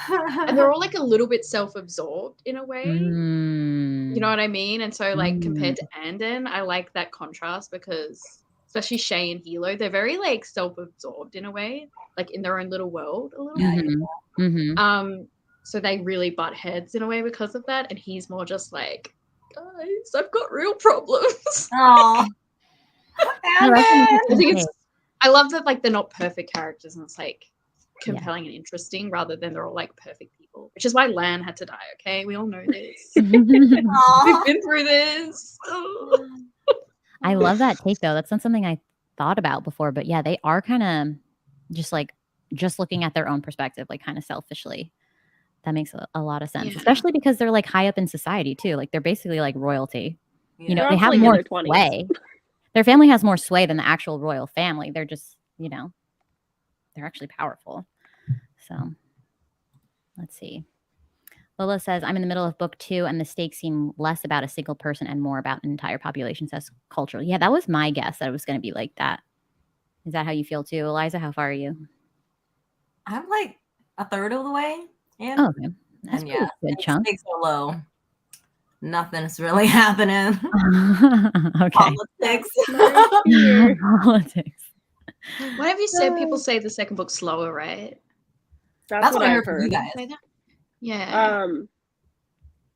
and they're all like a little bit self-absorbed in a way. You know what I mean? And so like compared to Andon, I like that contrast because especially Shay and Hilo, they're very like self-absorbed in a way, like in their own little world a little bit. So they really butt heads in a way because of that, and he's more just like, guys, I've got real problems. Oh, I love that like they're not perfect characters, and it's like compelling and interesting rather than they're all like perfect people, which is why Lan had to die. Okay, we all know this. We've been through this. I love that take though. That's not something I thought about before, but yeah, they are kind of just looking at their own perspective, like kind of selfishly. That makes a lot of sense, especially because they're like high up in society too. Like they're basically like royalty. Yeah. You know, they have more sway. Their family has more sway than the actual royal family. They're just, you know, they're actually powerful. So let's see. Lola says, I'm in the middle of book 2 and the stakes seem less about a single person and more about an entire population, says cultural. Yeah, that was my guess that it was going to be like that. Is that how you feel too? Eliza, how far are you? I'm like a third of the way in. Oh, okay. That's pretty good chunk. Stakes are low. Nothing's really happening. Okay. Politics. Politics. Whenever you say, people say the second book's slower, right? That's what I heard. From you guys. Yeah.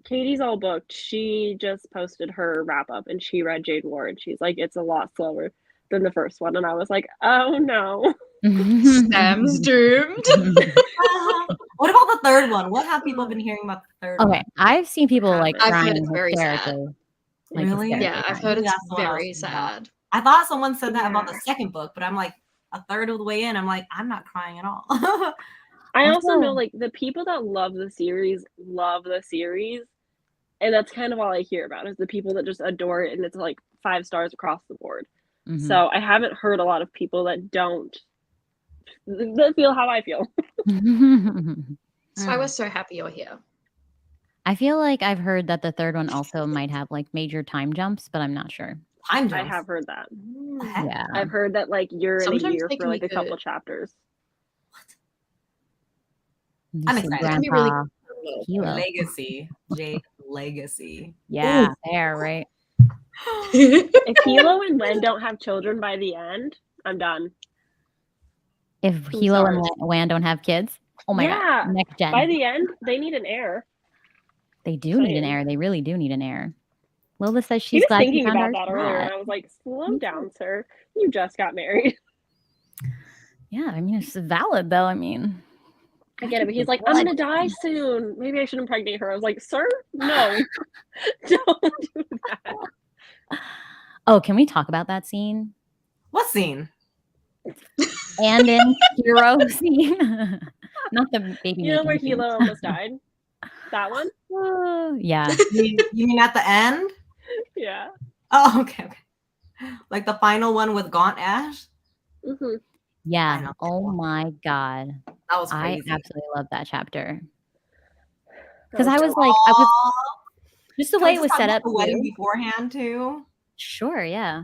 Katie's all booked. She just posted her wrap up and she read Jade Ward. She's like, it's a lot slower than the first one. And I was like, oh no. Sam's doomed. What about the third one? What have people been hearing about the third one? Okay, I've seen people like I've crying heard it's very sad. Like, really? Yeah, I've heard it's very sad. I thought someone said that about the second book, but I'm like a third of the way in. I'm like, I'm not crying at all. I also know like the people that love the series, and that's kind of all I hear about is the people that just adore it, and it's like 5 stars across the board. So I haven't heard a lot of people that feel how I feel. That's why we're so happy you're here. I feel like I've heard that the third one also might have like major time jumps, but I'm not sure. Time jumps? I have heard that. Yeah. I've heard that like you're in a year for like a couple chapters. I'm excited. Grandpa, Legacy. Jade Legacy. Yeah, there, right? If Hilo and Wen don't have children by the end, I'm done. If Hilo and Wan don't have kids, oh my god, next gen. By the end, they need an heir. They do need an heir. They really do need an heir. Lola says she's was glad thinking she found about our that earlier, and I was like, slow down, sir. You just got married. Yeah, I mean, it's valid, though. I mean, I get it, but he's like, I'm going to die soon. Maybe I should impregnate her. I was like, sir, no. Don't do that. Oh, can we talk about that scene? What scene? And in Hero scene. Not the baby. You know where Hilo almost died? That one? Yeah. You mean at the end? Yeah. Oh, okay. Like the final one with Gaunt Ash? Mm-hmm. Yeah. Oh my god. That was crazy. I absolutely love that chapter. Because I was like, just the way it was set up. The wedding beforehand too. Sure, yeah.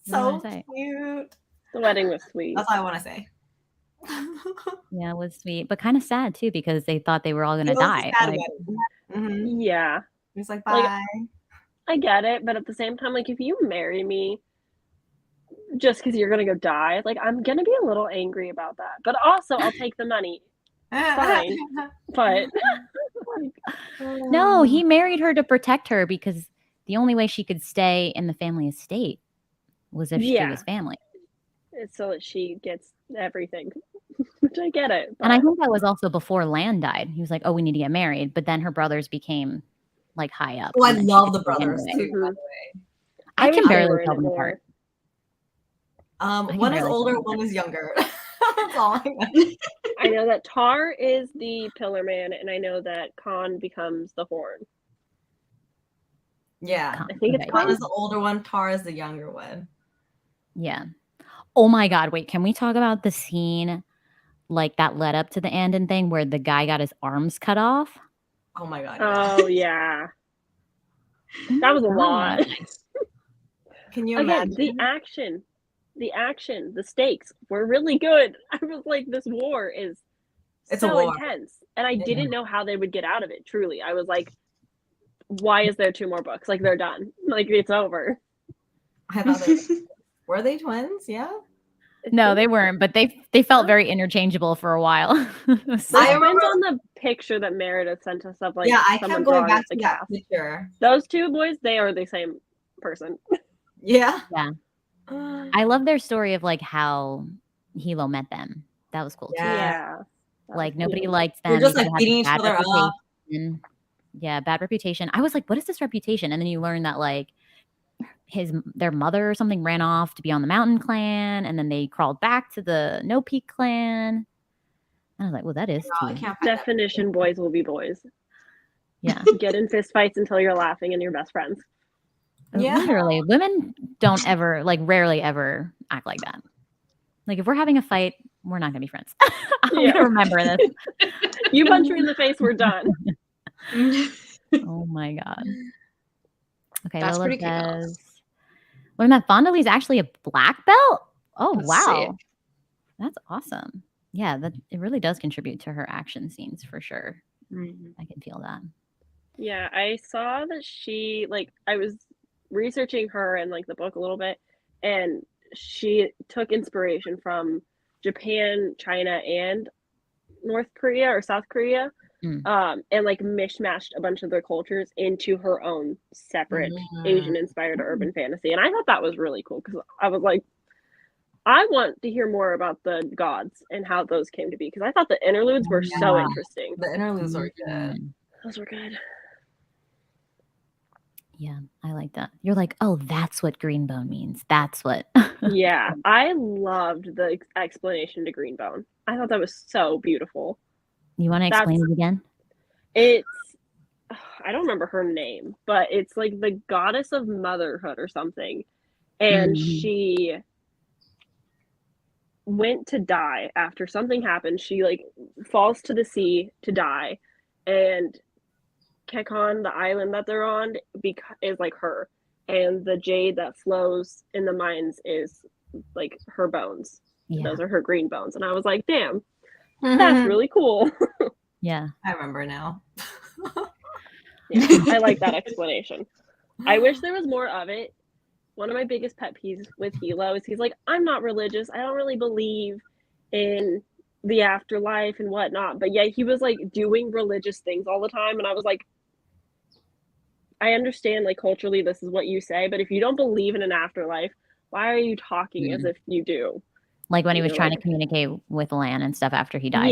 So cute. The wedding was sweet. That's all I want to say. Yeah, it was sweet, but kind of sad too because they thought they were all gonna die. Like, yeah. He's like, bye. Like, I get it, but at the same time, like if you marry me just because you're gonna go die, like I'm gonna be a little angry about that. But also, I'll take the money. Fine, but no, he married her to protect her because the only way she could stay in the family estate was if she was family. It's so that she gets everything, which I get it. But... And I think that was also before Lan died. He was like, "Oh, we need to get married," but then her brothers became like high up. Oh, I love the brothers too. By the way, I can barely tell them apart. One is older, one is younger. That's all I know. I know that Tar is the Pillar Man, and I know that Khan becomes the Horn. Yeah, I think it's Khan is the older one, Tar is the younger one. Yeah. Oh my god! Wait, can we talk about the scene like that led up to the Andon thing where the guy got his arms cut off? Oh my god! Oh yeah, that was a lot. Can you imagine the action, the stakes were really good. I was like, this war is so intense, and I didn't know how they would get out of it. Truly, I was like, why is there 2 more books? Like they're done. Like it's over. I thought Were they twins? Yeah. No, they weren't, but they felt very interchangeable for a while. The I twins remember- on the picture that Meredith sent us of like Yeah, I someone kept going drawing back the to that cast. picture. Those two boys, they are the same person. Yeah. Yeah. I love their story of like how Hilo met them. That was cool too. Yeah. That Like was nobody cute. liked them. They're just because like they had beating this each bad other up. reputation. Yeah, bad reputation. I was like, what is this reputation? And then you learn that like their mother or something ran off to be on the Mountain Clan, and then they crawled back to the No Peak Clan. And I was like, well, that is I tea. can't find that. Definition: boys will be boys. Yeah. Get in fist fights until you're laughing and you're best friends. Yeah. Literally, women don't ever, like, rarely ever act like that. Like, if we're having a fight, we're not gonna be friends. I'm gonna remember this. You punch me in the face, we're done. Oh my god. Okay, That's Lola pretty says, "Well, that Fond du La's actually a black belt. Oh That's wow, sick. that's awesome. Yeah, that it really does contribute to her action scenes for sure. Mhm. I can feel that. Yeah, I saw that she like I was researching her and like the book a little bit, and she took inspiration from Japan, China, and North Korea or South Korea, and like mishmashed a bunch of their cultures into her own separate Asian-inspired urban fantasy. And I thought that was really cool because I was like, I want to hear more about the gods and how those came to be because I thought the interludes were so Yeah. interesting. The interludes are good. Those were good. Yeah, I like that. You're like, oh, that's what Greenbone means. That's what. Yeah, I loved the explanation to Greenbone. I thought that was so beautiful. You want to explain it again? It's I don't remember her name, but it's like the goddess of motherhood or something. And she went to die after something happened. She like falls to the sea to die, and Kekon, the island that they're on, is like her, and the jade that flows in the mines is like her bones. Yeah. Those are her green bones, and I was like, damn, that's really cool. Yeah, I remember now. Yeah, I like that explanation. I wish there was more of it. One of my biggest pet peeves with Hilo is he's like, I'm not religious. I don't really believe in the afterlife and whatnot. But yet he was like doing religious things all the time. And I was like, I understand like culturally this is what you say, but if you don't believe in an afterlife, why are you talking as if you do? like when he was trying to communicate with Lan and stuff after he died.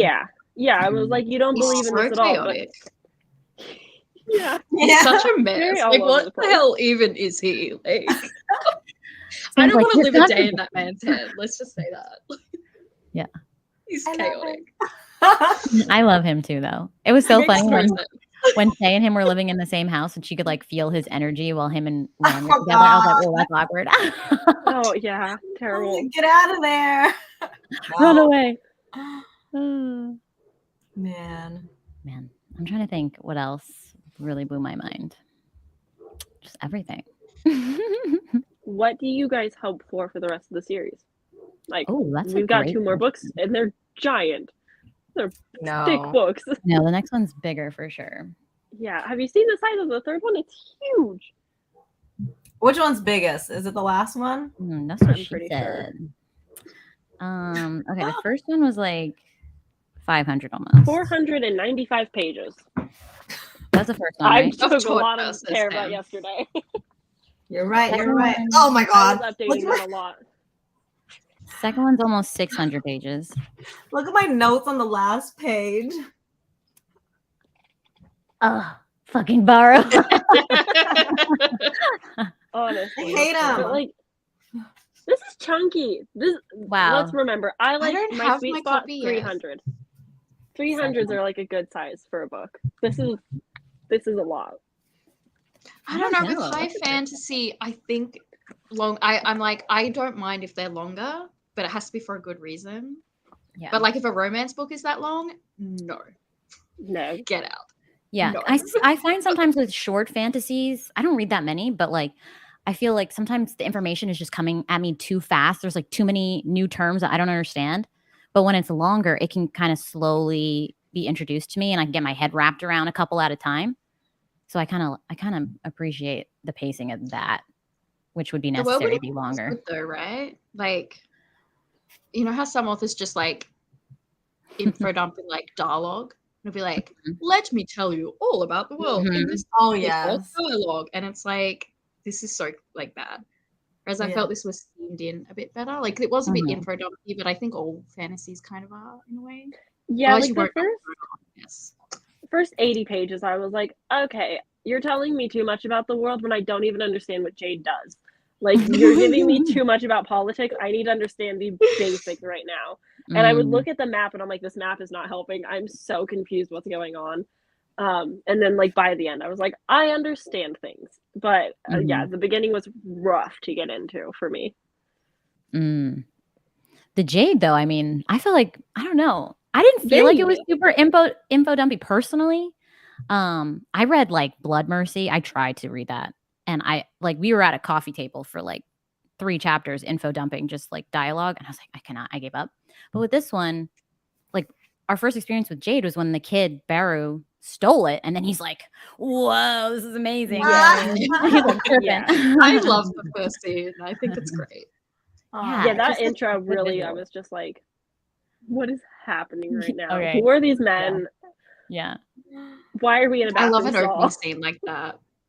Yeah. I was like, you don't believe in this at all. But yeah. He's such a mess. Very all Like, over what the the place. hell even is he? Like, I Sounds don't like want to you're live a day talking- in that man's head. Let's just say that. Yeah. He's I love chaotic. I love him too, though. It was so funny when Frozen. Shay and him were living in the same house and she could like feel his energy while him and Lan were Oh, together. I was like, oh, that's awkward. Oh yeah, terrible. Get out of there. Run away. Man. Man, I'm trying to think what else really blew my mind. Just everything. What do you guys hope for the rest of the series? Like, Oh, that's we've got 2 more books, and they're giant. They're thick books. No, the next one's bigger for sure. Yeah. Have you seen the size of the third one? It's huge. Which one's biggest? Is it the last one? That's what I'm she pretty said. Okay, the first one was like 500 almost. 495 pages. That's the first one, I right? took a short lot of versus care about him. yesterday. You're right. Second You're right. one- Oh my I god. was Look updating at, them a lot. Second one's almost 600 pages. look at my notes on the last page. Fucking borrow. Honestly. I hate 'em. But like, this is chunky. Wow. Let's remember, I like don't my have sweet my spot copy yet. 300. 300s are like a good size for a book. This is a lot. I don't know. With know. high fantasy, I think I'm like, I don't mind if they're longer, but it has to be for a good reason. Yeah. But like, if a romance book is that long, no, No. get out. Yeah, No. I find sometimes with short fantasies, I don't read that many, but like I feel like sometimes the information is just coming at me too fast. There's like too many new terms that I don't understand. But when it's longer, it can kind of slowly be introduced to me and I can get my head wrapped around a couple at a time. So I kind of appreciate the pacing of that which would be The world necessary to building be is longer. good though, right? Like, you know how some authors just like info dump in like dialogue? It'll be like, let me tell you all about the world in this dialogue. And it's like, this is so like bad. Whereas I felt this was themed in a bit better. Like it was a bit info dumpy, but I think all fantasies kind of are in a way. Yeah, Otherwise like the first 80 pages, I was like, okay, you're telling me too much about the world when I don't even understand what Jade does. Like, you're giving me too much about politics. I need to understand the basics right now. And I would look at the map and I'm like, this map is not helping. I'm so confused what's going on. And then like by the end, I was like, I understand things. But yeah, the beginning was rough to get into for me. The Jade, though, I mean, I feel like, I don't know. I didn't feel like it was super info dumpy personally. I read like Blood Mercy. I tried to read that. And we were at a coffee table for like 3 chapters, info dumping, just like dialogue. And I was like, I cannot, I gave up. But with this one, like our first experience with Jade was when the kid, Baru, stole it. And then he's like, whoa, this is amazing. Yeah. He's like, I love the first scene. I think it's great. Yeah, that intro really, I was just like, what is happening right now? Okay. Who are these men? Yeah. Why are we in a bathroom I love an opening stall? scene like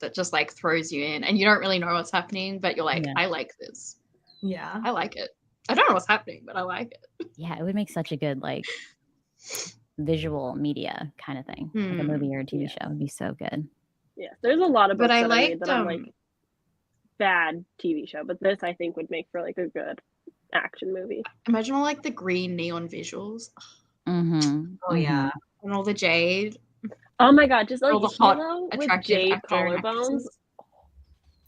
that just like throws you in and you don't really know what's happening, but you're like, I like this. Yeah. I like it. I don't know what's happening, but I like it. Yeah, it would make such a good like visual media kind of thing. Like a movie or a TV show would be so good. Yeah, there's a lot of books But I that I read liked that I'm like bad TV show, but this I think would make for like a good action movie. Imagine all like the green neon visuals. Oh yeah. And all the Jade. Oh my god, just like all the hot, Hilo with attractive Jade actor and collarbones.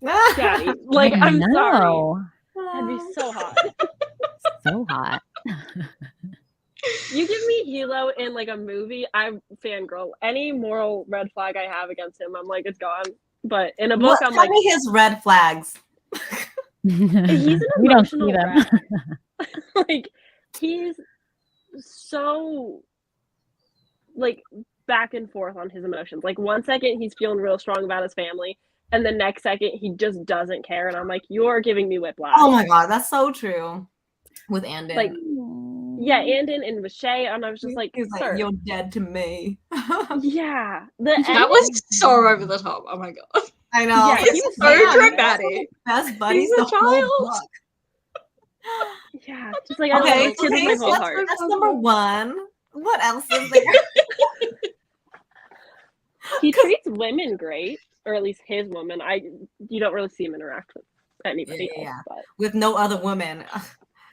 actresses. Daddy, like I'm sorry. That'd be so hot. So hot. You give me Hilo in like a movie, I'm fangirl. Any moral red flag I have against him, I'm like, it's gone. But in a book, I'm tell like, me his red flags. he's an emotional wreck. Like he's so like back and forth on his emotions. Like one second he's feeling real strong about his family, and the next second he just doesn't care. And I'm like, you're giving me whiplash. Oh my god, that's so true. With Andon. Like, yeah, Andon and with Shay, and I was just like, he's like, you're dead to me. Yeah. That was so over the top. Oh my god. I know. Yeah, he was so dramatic. Best buddies He's a the whole child. book. Yeah, just like Okay, I my whole heart. That's number 1. What else is there? He treats women great, or at least his woman. You don't really see him interact with anybody else. But. With no other woman.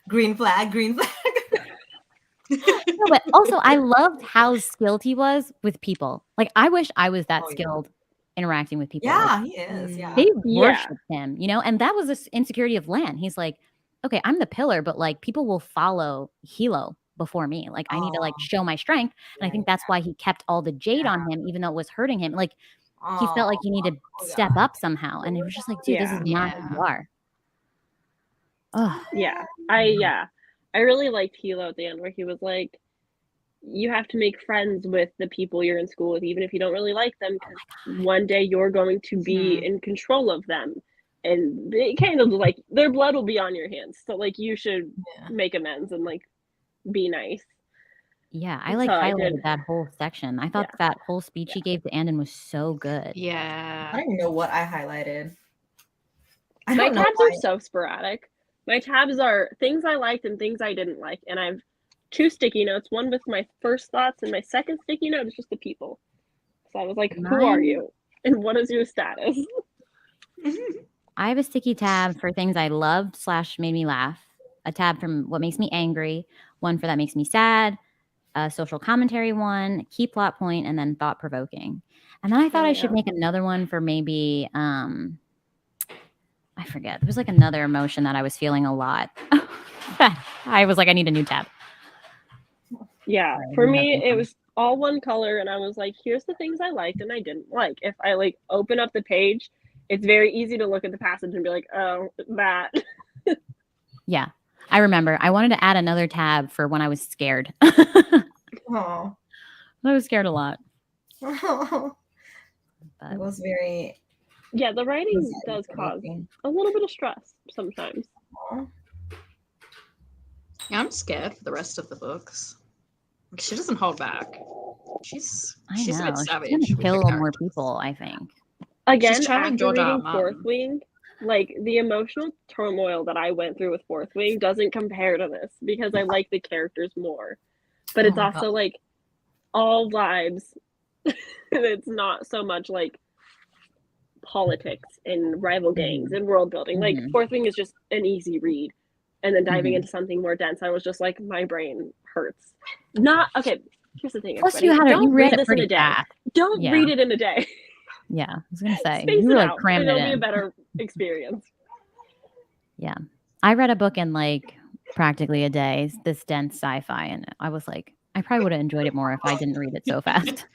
Green flag, green flag. No, but also I loved how skilled he was with people. Like I wish I was that skilled interacting with people. Yeah, he is. Yeah. They worship him, you know, and that was this insecurity of Lan. He's like, okay, I'm the pillar, but like people will follow Hilo before me. Like I need to like show my strength. And I think that's why he kept all the Jade on him, even though it was hurting him. Like he felt like he needed to step up somehow. And it was just like, dude, this is not who you are. Oh. Yeah. I really liked Hilo at the end where he was like, you have to make friends with the people you're in school with, even if you don't really like them, because one day you're going to be in control of them. And it kind of like their blood will be on your hands. So like you should make amends and like be nice. Yeah, I like highlighted that whole section. I thought that whole speech he gave to Andon was so good. Yeah. I don't even know what I highlighted. My tabs are so sporadic. My tabs are things I liked and things I didn't like. And I have 2 sticky notes, one with my first thoughts, and my second sticky note is just the people. So I was like, who are you? And what is your status? I have a sticky tab for things I loved / made me laugh, a tab from what makes me angry, one for that makes me sad, a social commentary one, key plot point, and then thought provoking. And then I thought I should make another one for maybe I forget. There was like another emotion that I was feeling a lot. I was like, I need a new tab. Yeah, for me, it was all one color, and I was like, here's the things I liked and I didn't like. If I like open up the page, it's very easy to look at the passage and be like, oh, that. Yeah, I remember. I wanted to add another tab for when I was scared. Oh, I was scared a lot. It was very Yeah, the writing He's does cause looking. a little bit of stress sometimes. Yeah, I'm scared for the rest of the books. Like, she doesn't hold back. She's I a know. bit She's savage gonna with her kill more characters. people, I think. Again, channeling after George R. R. reading Fourth Martin. Wing, like the emotional turmoil that I went through with Fourth Wing doesn't compare to this because I like the characters more. But Oh it's my also like all vibes. It's not so much like politics and rival gangs and world building. Like Mhm. Fourth Wing is just an easy read. And then diving Mhm. into something more dense, I was just like, my brain hurts. Not okay. Here's the thing, Plus, everybody. you Don't read read it this in pretty a day. fast. Don't Yeah. read it in a day. Yeah, I was gonna say Space you it were like out. cramming It'll it be a in. better experience. Yeah, I read a book in like practically a day. This dense sci-fi, and I was like, I probably would have enjoyed it more if I didn't read it so fast.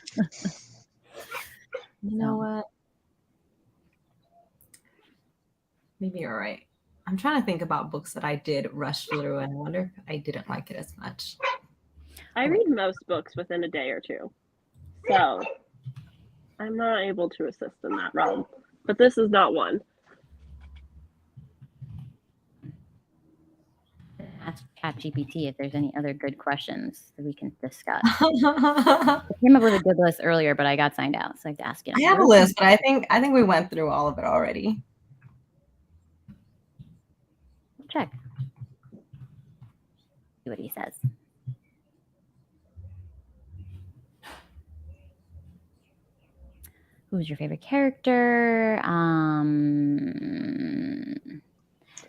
You know what? Maybe you're right. I'm trying to think about books that I did rush through, and I wonder if I didn't like it as much. I read most books within a day or two. So I'm not able to assist in that realm. But this is not one. Ask ChatGPT if there's any other good questions that we can discuss. I came up with a good list earlier, but I got signed out, so I have to ask it. I have a list, but I think we went through all of it already. Check. See what he says. Who's your favorite character?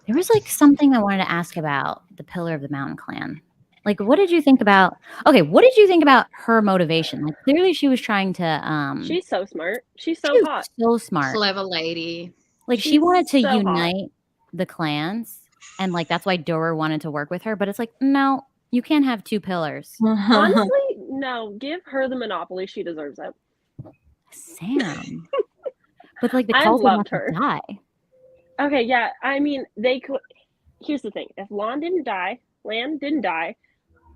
There was like something I wanted to ask about the Pillar of the Mountain Clan. Like, what did you think about? Okay, what did you think about her motivation? Like, clearly she was trying to. She's so smart. She's so she was hot. so smart. Clever lady. Like, she She's wanted to so unite the clans, and like that's why Dora wanted to work with her. But it's like, no, you can't have two pillars. Honestly, no. Give her the monopoly. She deserves it. Sam, but like the I cult would have loved to her. die. Okay, yeah. I mean, they could. Here's the thing: if Lan didn't die,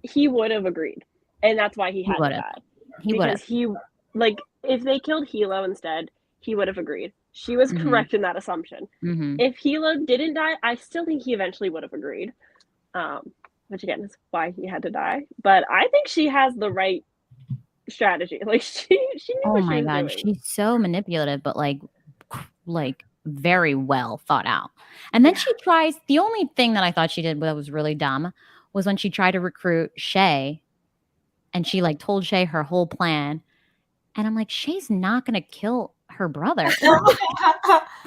he would have agreed, and that's why he had to die. He would Because have. like, if they killed Hilo instead, he would have agreed. She was correct in that assumption. If Hilo didn't die, I still think he eventually would have agreed. Which again is why he had to die. But I think she has the right strategy. Like she knew what she was doing. She's so manipulative, but like very well thought out. And then she tries. The only thing that I thought she did that was really dumb was when she tried to recruit Shay, and she like told Shay her whole plan. And I'm like, Shay's not gonna kill her brother.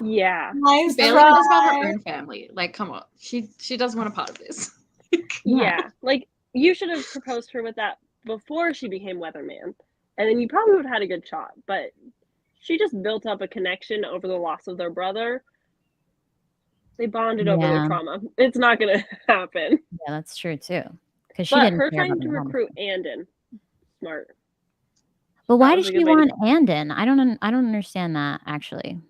Yeah, nice. Barely knows about her own family. Like, come on, she doesn't want a part of this. Yeah, like you should have proposed her with that before she became Weatherman, and then you probably would have had a good shot. But she just built up a connection over the loss of their brother. They bonded over their trauma. It's not gonna happen. Yeah, that's true too. Because she But didn't. her trying to recruit Andon, smart. But why does she want Andon? I don't understand that actually.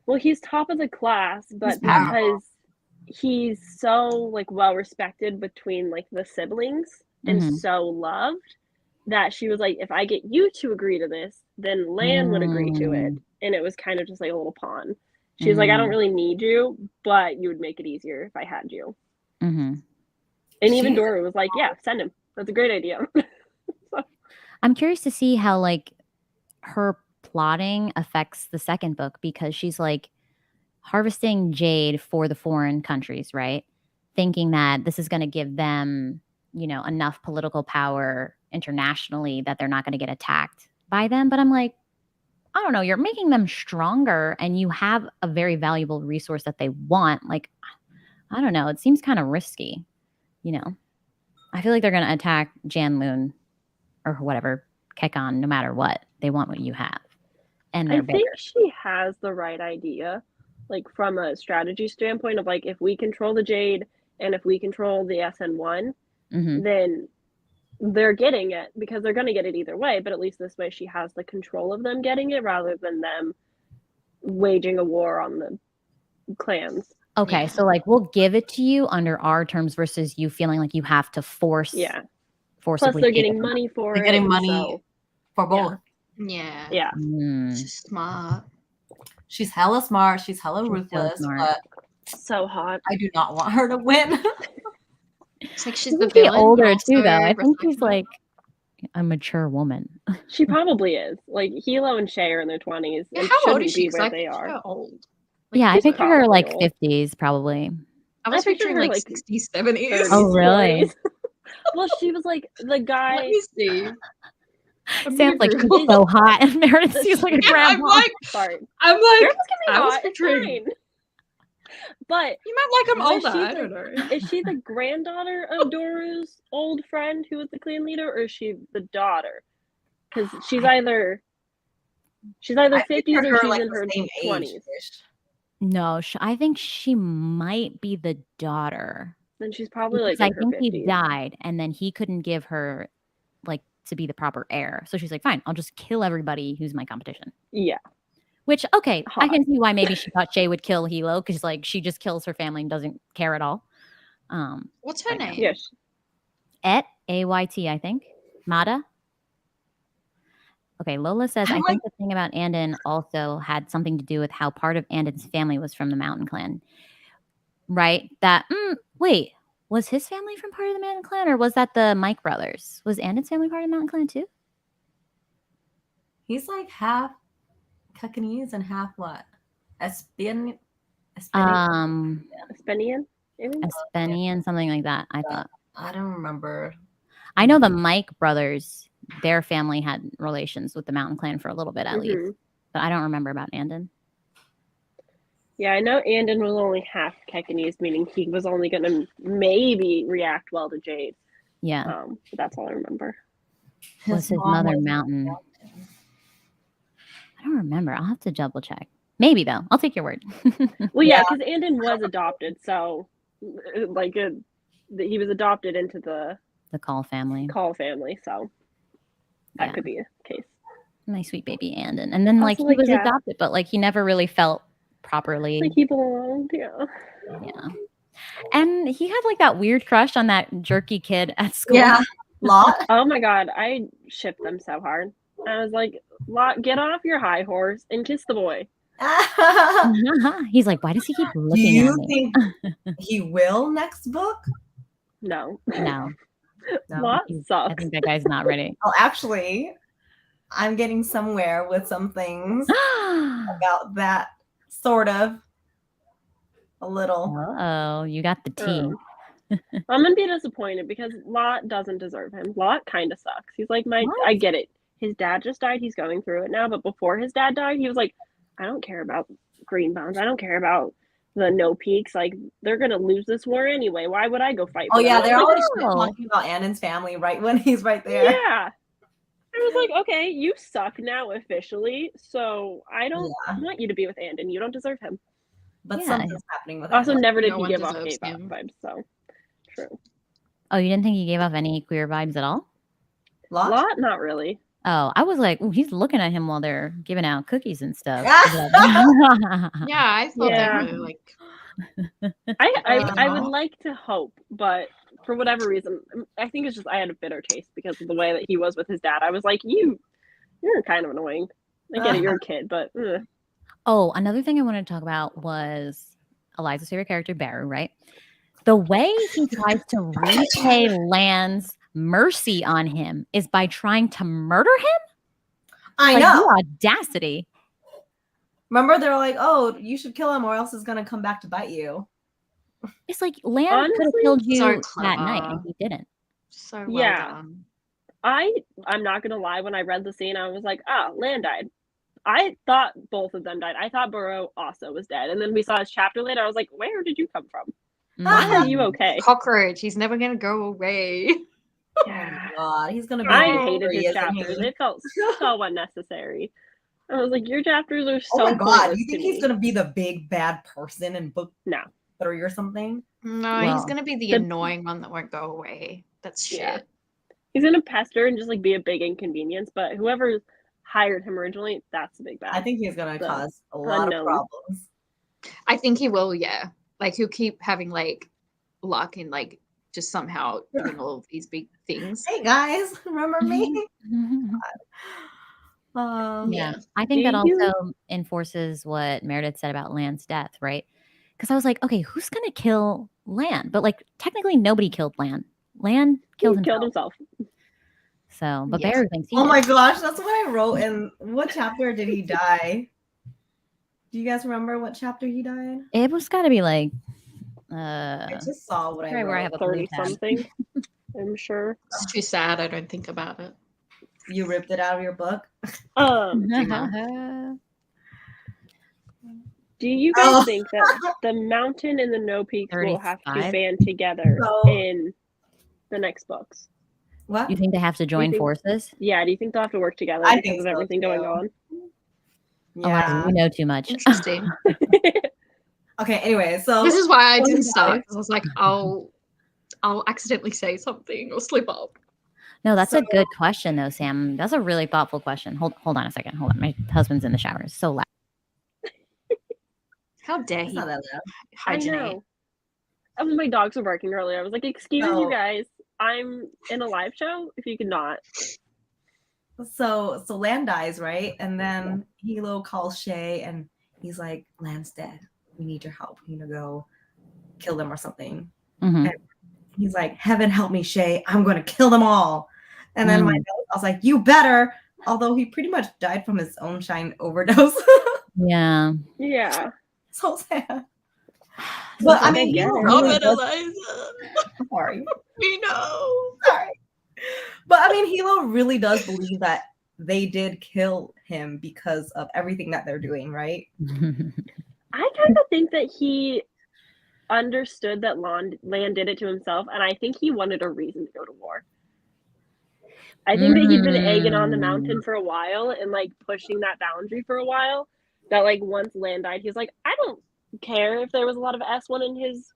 Well, he's top of the class, but because he's so like well respected between like the siblings and so loved that she was like, if I get you to agree to this, then Lan would agree to it. And it was kind of just like a little pawn. She was like, I don't really need you, but you would make it easier if I had you. And even Dora was like, yeah, send him. That's a great idea. I'm curious to see how like her plotting affects the second book, because she's like harvesting jade for the foreign countries, right? Thinking that this is going to give them, enough political power internationally that they're not going to get attacked by them. But I'm like, I don't know, you're making them stronger and you have a very valuable resource that they want. Like, I don't know. It seems kind of risky, I feel like they're going to attack Janloon or whatever, Kekon, no matter what. They want what you have. And I think she has the right idea, like from a strategy standpoint of like, if we control the Jade and if we control the SN1, then they're getting it because they're going to get it either way. But at least this way she has the control of them getting it rather than them waging a war on the clans. Okay, so like we'll give it to you under our terms versus you feeling like you have to forcibly. Plus they're getting money for it. They're getting money for both. Yeah. Yeah. She's smart. She's hella smart. She's hella She's so ruthless, smart. but So hot. I do not want her to win. It's like she's Isn't the she villain. older but too, though? also I think she's respectable. like a mature woman. She probably is. Like Hilo and Shay are in their 20s Yeah, and how old shouldn't is she? be 'Cause where I they picture are. her old. Yeah, I she's picture her probably like old. 50s, probably. I was I picture picturing her, like like, 60s, 70s. 30s, Oh, really? 40s. Well, she was like the Let guy. me see. I'm Sam's like, gonna she's Google. so hot, and Meredith seems like a Yeah, I'm grandma. like, Sorry. I'm like, Grandmas can be I was hot. It's picturing. fine. But You might like I'm was older. she I don't know. is she the granddaughter of Doru's old friend who was the clan leader, or is she the daughter? Because she's either I 50s picture or her she's like in the her same 20s. age-ish. No, I think she might be the daughter. Then she's probably Because like I in her think 50s. he died, and then he couldn't give her like to be the proper heir. So she's like, fine, I'll just kill everybody who's my competition. Yeah. Which, okay, I Hot. can see why maybe she thought Shay would kill Hilo, because like she just kills her family and doesn't care at all. What's her I know. name? Yes. Et, A-Y-T, I think. Mata. Okay, Lola says, I think the thing about Andon also had something to do with how part of Andon's family was from the Mountain Clan. Right? Wait, was his family from part of the Mountain Clan, or was that the Mike brothers? Was Andon's family part of the Mountain Clan too? He's like half Cantonese and half what? Espinian? Espenian? Maybe? Espenian, something like that, I thought. I don't remember. I know the Mike brothers, their family had relations with the Mountain Clan for a little bit at least. But I don't remember about Andon. Yeah, I know Andon was only half Kekanese, meaning he was only going to maybe react well to Jade. Yeah. But that's all I remember. Was his mom mother was Mountain? I don't remember. I'll have to double check. Maybe though. I'll take your word. Well, yeah, because Andon was adopted, so like he was adopted into the Call family. So that could be a case. My sweet baby Andon. And then like Also, he was adopted, but like he never really felt properly. Like he belonged, yeah. Yeah. And he had like that weird crush on that jerky kid at school. Yeah. Lot. Oh my god, I shipped them so hard. I was like, Lot, get off your high horse and kiss the boy. He's like, why does he keep Do looking at you me? think he will next book? No. I Lot sucks. think that guy's not ready. Oh, actually, I'm getting somewhere with some things about that, sort of. A little. Oh, you got the tea. I'm gonna be disappointed because Lot doesn't deserve him. Lot kind of sucks. He's like I get it. His dad just died. He's going through it now. But before his dad died, he was like, I don't care about green bones. I don't care about the no peaks. Like they're gonna lose this war anyway. Why would I go fight? Oh yeah, they're always no. talking about Annan's family right when he's right there. Yeah. I was like, okay, you suck now officially. So I don't want you to be with Andon. You don't deserve him. But something's happening with Also, Andon. never did No he one give off deserves gay him. vibes. So true. Oh, you didn't think he gave off any queer vibes at all? Lot, not really. Oh, I was like, ooh, he's looking at him while they're giving out cookies and stuff. Yeah, I thought they were like. I would like to hope, but for whatever reason, I think it's just I had a bitter taste because of the way that he was with his dad. I was like, you're kind of annoying. I get it, you're a kid, but. Oh, another thing I wanted to talk about was Eliza's favorite character, Baru, right? The way he tries to repay Lan's mercy on him is by trying to murder him? I know. The audacity. Remember, they're like, oh, you should kill him or else it's going to come back to bite you. It's like Lan could have killed you that night and he didn't. So well done. I'm not going to lie. When I read the scene, I was like, Lan died. I thought both of them died. I thought Burrow also was dead. And then we saw his chapter later. I was like, where did you come from? Why are you okay? Cockroach. He's never going to go away. Yeah. Oh God, he's going to be I hated his chapters. It felt so unnecessary. I was like, your chapters are so Oh my God, pointless you think to he's me. going to be the big bad person in book 3 or something? No, he's going to be the annoying one that won't go away. That's shit. Yeah. He's going to pester and just like be a big inconvenience, but whoever hired him originally, that's the big bad. I think he's going to cause a lot of problems. I think he will, yeah. Like he'll keep having like luck and like just somehow doing all of these big things. Hey guys, remember me? Yeah. I think that also enforces what Meredith said about Lan's death, right? Because I was like, okay, who's gonna kill Lan? But like, technically, nobody killed Lan. Lan killed himself. So, but Bear thinks he Oh did. my gosh, that's what I wrote. In what chapter did he die? Do you guys remember what chapter he died? It was got to be like. I just saw what I wrote. Where I have a 30 something. I'm sure. It's too sad. I don't think about it. You ripped it out of your book. Do you guys think that the Mountain and the No Peaks will have to band together in the next books? What? You think they have to join forces? Yeah, do you think they'll have to work together because of everything going on? Yeah. We know too much. Interesting. Okay, anyway, so this is why I didn't start, because I was like, I'll accidentally say something or slip up. No, that's a good question though, Sam. That's a really thoughtful question. Hold on a second. Hold on. My husband's in the shower. It's so loud. How dare he? I know. My dogs were barking earlier. I was like, excuse you guys. I'm in a live show. If you could not. So Lan dies, right? And then Hilo calls Shay and he's like, Lan's dead. We need your help. We need to go kill them or something. Mm-hmm. And he's like, heaven help me, Shay. I'm going to kill them all. And then I was like, you better. Although he pretty much died from his own shine overdose. Yeah. Yeah. So sad. But I mean, Eliza. Sorry. We know. Sorry. But I mean, Hilo really does believe that they did kill him because of everything that they're doing, right? I kind of think that he understood that Lan did it to himself, and I think he wanted a reason to go to war. I think that he'd been egging on the Mountain for a while and like pushing that boundary for a while. That like once Lan died, he's like, I don't care if there was a lot of S1 in his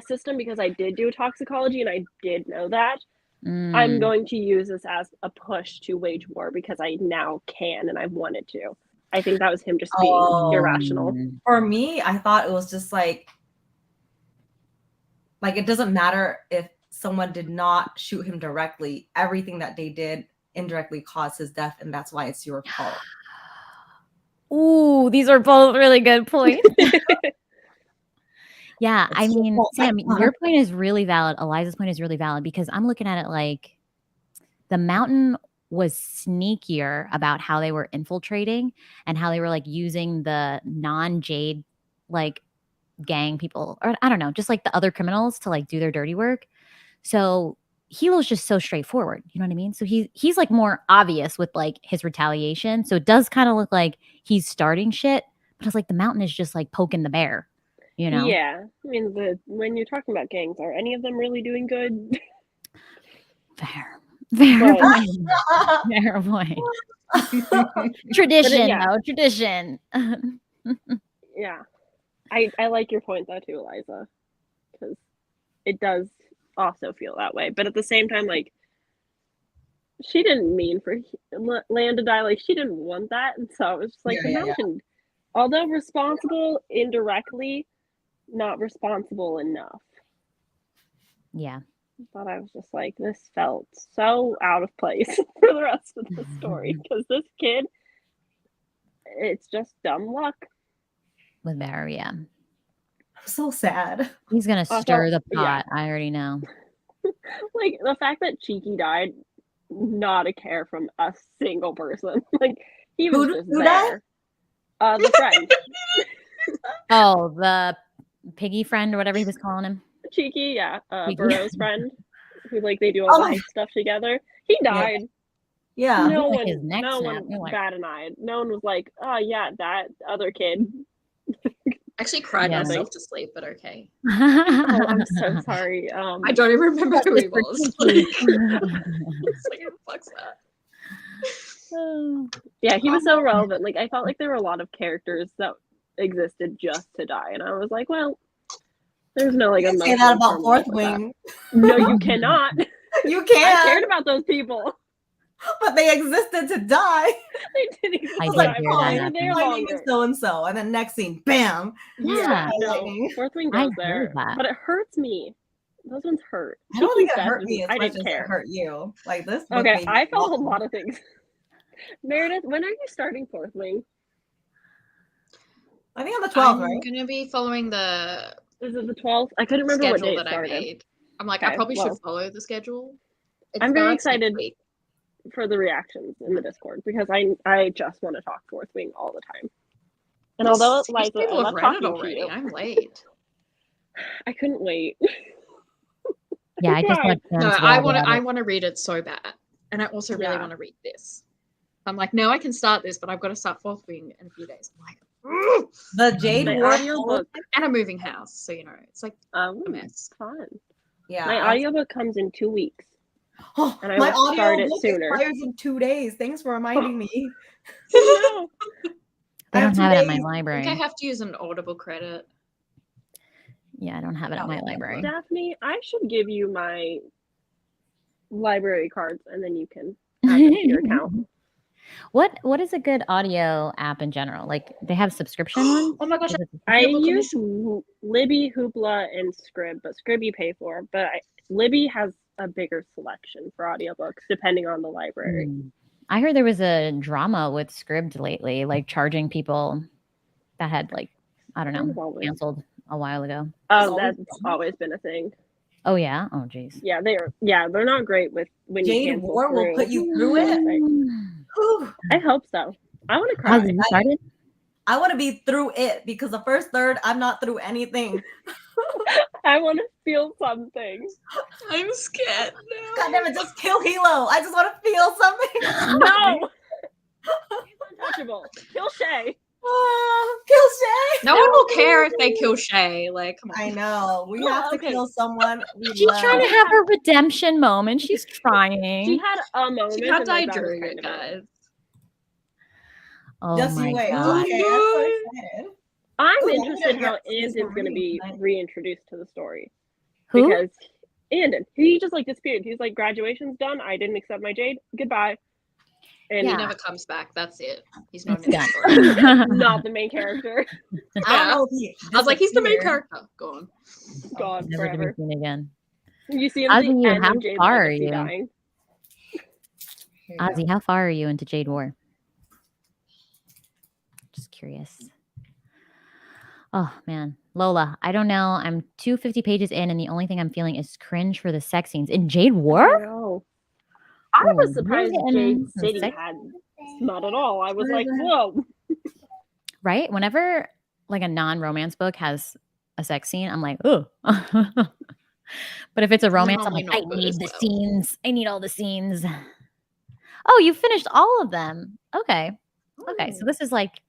system because I did do toxicology and I did know that. I'm going to use this as a push to wage war because I now can and I've wanted to. I think that was him just being irrational. For me, I thought it was just like it doesn't matter if someone did not shoot him directly. Everything that they did indirectly caused his death, and that's why it's your fault. Ooh, these are both really good points. Yeah, I mean, Sam, your point is really valid. Eliza's point is really valid because I'm looking at it like the Mountain was sneakier about how they were infiltrating and how they were like using the non-Jade like gang people, or I don't know, just like the other criminals to like do their dirty work. So Hilo's just so straightforward. You know what I mean? So he's like more obvious with like his retaliation. So it does kind of look like he's starting shit, but it's like the Mountain is just like poking the bear. You know? Yeah. I mean, when you're talking about gangs, are any of them really doing good? Fair point. Fair point. Tradition, though. Tradition. Yeah. I like your point, though, too, Eliza. Because it does also feel that way. But at the same time, like, she didn't mean for Lan to die. Like, she didn't want that. And so it was just like the Mountain, although responsible indirectly, not responsible enough. Yeah. But I was just like, this felt so out of place for the rest of the story because this kid, it's just dumb luck. With Bear, yeah. I'm so sad. He's gonna stir the pot. I already know. Like the fact that Cheeky died, not a care from a single person. Like he was just there. The friend. Oh, the piggy friend or whatever he was calling him. Cheeky, yeah. Burrow's friend. Who like they do all the stuff together. He died. Yeah. No one bat an eye. No one was like, oh yeah, that other kid. I actually cried myself to sleep, but okay. Oh, I'm so sorry. I don't even remember who he was. It's like, fuck's that. Yeah, he was so relevant. Like I felt like there were a lot of characters that existed just to die, and I was like, well, there's no like emotional. Say that about Fourth Wing. No, you cannot. You can't. I cared about those people. But they existed to die. They didn't exist. I did like, hear that. My name is so and so, and then next scene, bam. Yeah. No, Fourth Wing goes there, but it hurts me. Those ones hurt. I don't think it hurt me as I much didn't as care. It hurt you. Like this. Okay, I felt a lot of things. Meredith, when are you starting Fourth Wing? I think on the 12th, I'm right? gonna be following the Is it the 12th? I couldn't remember what schedule day it that I started. made. I'm like, I Okay, probably well. should follow the schedule. It I'm very starts next excited week. for the reactions in the Discord because I just want to talk Fourth Wing all the time. And although These Liza, people I have love read it talking to already. you, I'm late. I couldn't wait. Yeah, I just Why? want No, to I want to read it so bad, and I also really Yeah. want to read this. I'm like, no, I can start this, but I've got to start Fourth Wing in a few days. I'm like, ugh! The Jade My War audiobook. And a moving house, so you know, it's like a Oh, mess. fun. Yeah. My audiobook comes in 2 weeks. Oh, and I my will start it audiobook sooner. expires in 2 days. Thanks for reminding me. No. They I have don't 2 have it at my days. I library. think I have to use an Audible credit. Yeah, I don't have it at my library. Daphne, I should give you my library cards and then you can add them to your account. What is a good audio app in general? Like they have subscription ones? Oh my gosh, I use Libby, Hoopla, and Scrib, but Scrib you pay for. But Libby has a bigger selection for audiobooks depending on the library. I heard there was a drama with Scribd lately, like charging people that had like, I don't know, canceled a while ago. Oh, that's always been a thing. Oh yeah? Oh geez. Yeah, they're not great with when Jade you cancel War through. will put you through it. I hope so. I want to cry. Have you started? I want to be through it because the first third, I'm not through anything. I want to feel something. I'm scared now. God damn it, just kill Hilo. I just want to feel something. No! He's untouchable. Kill Shay. Kill Shay. No one will care if they kill Shay. Like, come on. I know. We have to kill someone. She's trying to have her redemption moment. She's trying. She had a moment. She can't die during it, guys. Oh just my you wait. God. Okay, I'm so excited. I'm interested how Andon's going to be reintroduced to the story. Who? Because Andon, he just like disappeared. He's like, graduation's done. I didn't accept my Jade. Goodbye. And he never comes back. That's it. He's not done. Not the main character. I was like, he's the main character. Gone. Gone Never forever. to be seen again. You see him at the end how of Jade's far are legacy you? dying. Ozzy, how far are you into Jade War? Just curious. Oh man, Lola, I don't know. I'm 250 pages in, and the only thing I'm feeling is cringe for the sex scenes in Jade War. I was surprised Jade City had not at all. I was like, whoa. Right? Whenever like a non-romance book has a sex scene, I'm like, oh. But if it's a romance, I'm like, I need the scenes. I need all the scenes. Oh, you finished all of them. Okay. Okay. So this is like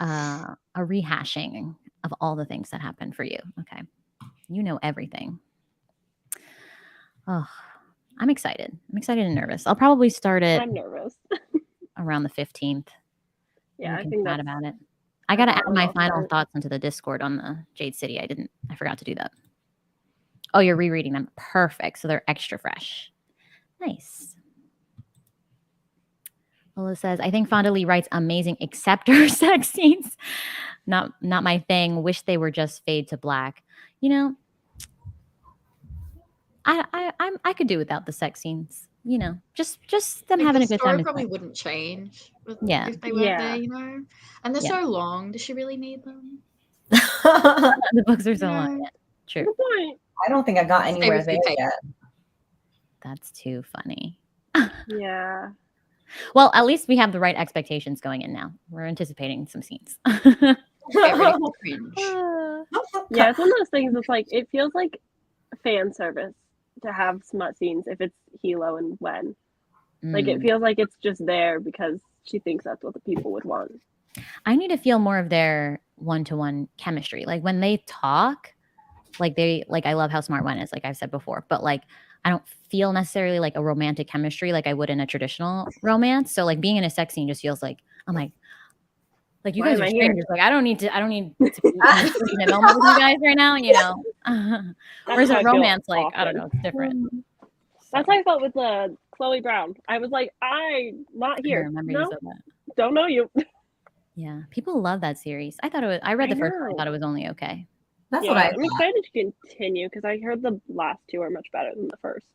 a rehashing of all the things that happened for you. Okay. You know everything. Oh, I'm excited. I'm excited and nervous. I'll probably start it. I'm nervous. Around the 15th. Yeah, I think that's about it. I got to add my final thoughts into the Discord on the Jade City. I forgot to do that. Oh, you're rereading them. Perfect. So they're extra fresh. Nice. Lola says, I think Fonda Lee writes amazing except her sex scenes. Not my thing. Wish they were just fade to black. You know, I could do without the sex scenes. You know, just them having a good time. The story probably wouldn't change. If they weren't there, you know. And they're so long. Does she really need them? The books are so long. Yeah, true. Good point. I don't think I got anywhere there yet. That's too funny. Yeah. Well, at least we have the right expectations going in now. We're anticipating some scenes. Get ready for cringe. Yeah, it's one of those things that's like, it feels like fan service to have smut scenes if it's Hilo and Wen. Like, it feels like it's just there because she thinks that's what the people would want. I need to feel more of their one-to-one chemistry. Like, when they talk, I love how smart Wen is, like I've said before, but like, I don't feel necessarily like a romantic chemistry like I would in a traditional romance. So like being in a sex scene just feels like, I'm like you guys are strangers. Like I don't need to be in a moment with you guys right now, you know. Whereas a romance, like often. I don't know, it's different. That's how I felt with Chloe Brown. I was like, I'm not here. I remember you said that. Don't know you. Yeah, people love that series. I read the first one. I thought it was only okay. That's yeah, what I'm excited to continue because I heard the last two are much better than the first.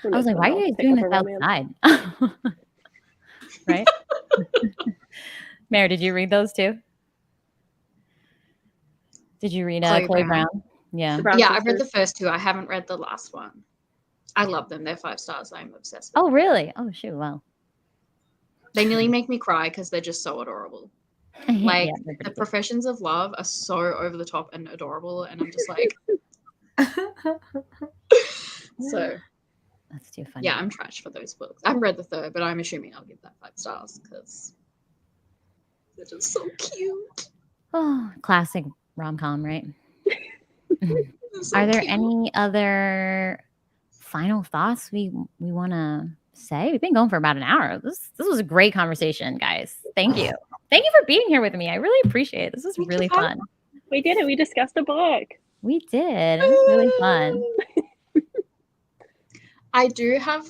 I was like, why are you guys doing this outside? Right? Mary, did you read those too? Did you read Chloe Brown? Yeah. Yeah, I've read the first two. I haven't read the last one. I love them. They're 5 stars. I'm obsessed with them. Oh, really? Oh, shoot. Wow. They nearly make me cry because they're just so adorable. Like, the professions of love are so over the top and adorable. And I'm just like... So... That's too funny. Yeah, I'm trash for those books. I've read the third, but I'm assuming I'll give that 5 stars because they're just so cute. Oh, classic rom-com, right? So Are there cute. any other final thoughts we want to say? We've been going for about an hour. This was a great conversation, guys. Thank you. Thank you for being here with me. I really appreciate it. This was really fun. We did it. We discussed a book. We did. It was really fun. I do have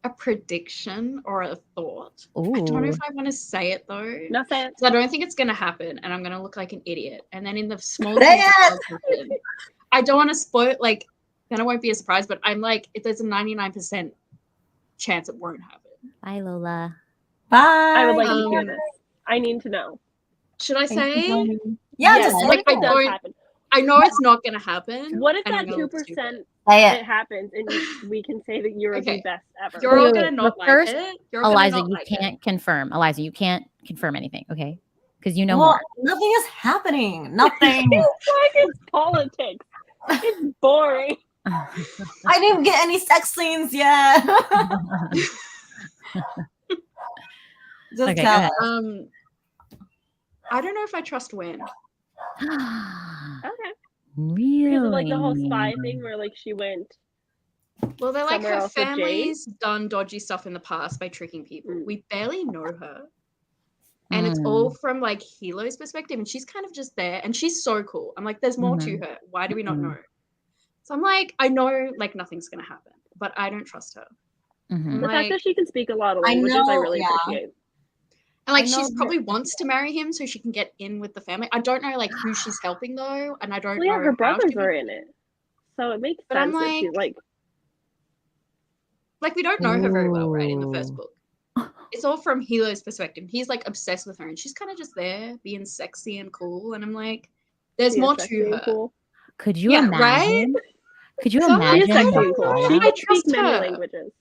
a prediction or a thought. Ooh. I don't know if I want to say it though. No, say it. I don't think it's going to happen and I'm going to look like an idiot. And then in the small I don't want to spoil, like, then it won't be a surprise, but I'm like, if there's a 99% chance it won't happen. Bye, Lola. Bye. I would like to hear this. I need to know. Should I say? Yeah, yes, just like, I know it's not going to happen. What if that 2% it happens and we can say that you're the best ever? You're all going to not like it. Eliza, you can't confirm. Eliza, you can't confirm anything, okay? Because you know well, more. Nothing is happening. Nothing. It's like it's politics. It's boring. I didn't even get any sex scenes yet. Just okay, tell us. I don't know if I trust Wynn. Okay. Really? Because of like the whole spy thing where like she went. Well, they're like her family's done dodgy stuff in the past by tricking people. We barely know her. And it's all from like Hilo's perspective. And she's kind of just there. And she's so cool. I'm like, there's more to her. Why do we not know? So I'm like, I know like nothing's going to happen. But I don't trust her. The fact that she can speak a lot of languages, I really appreciate. And like she's probably wants to marry him so she can get in with the family. I don't know like who she's helping though. And I don't know. Yeah, her brothers are in it. So it makes sense that she's like we don't know her very well, right? In the first book. It's all from Hilo's perspective. He's like obsessed with her and she's kind of just there being sexy and cool. And I'm like, there's more to her. Cool. Could you imagine? Right? Could you imagine? She can speak many languages.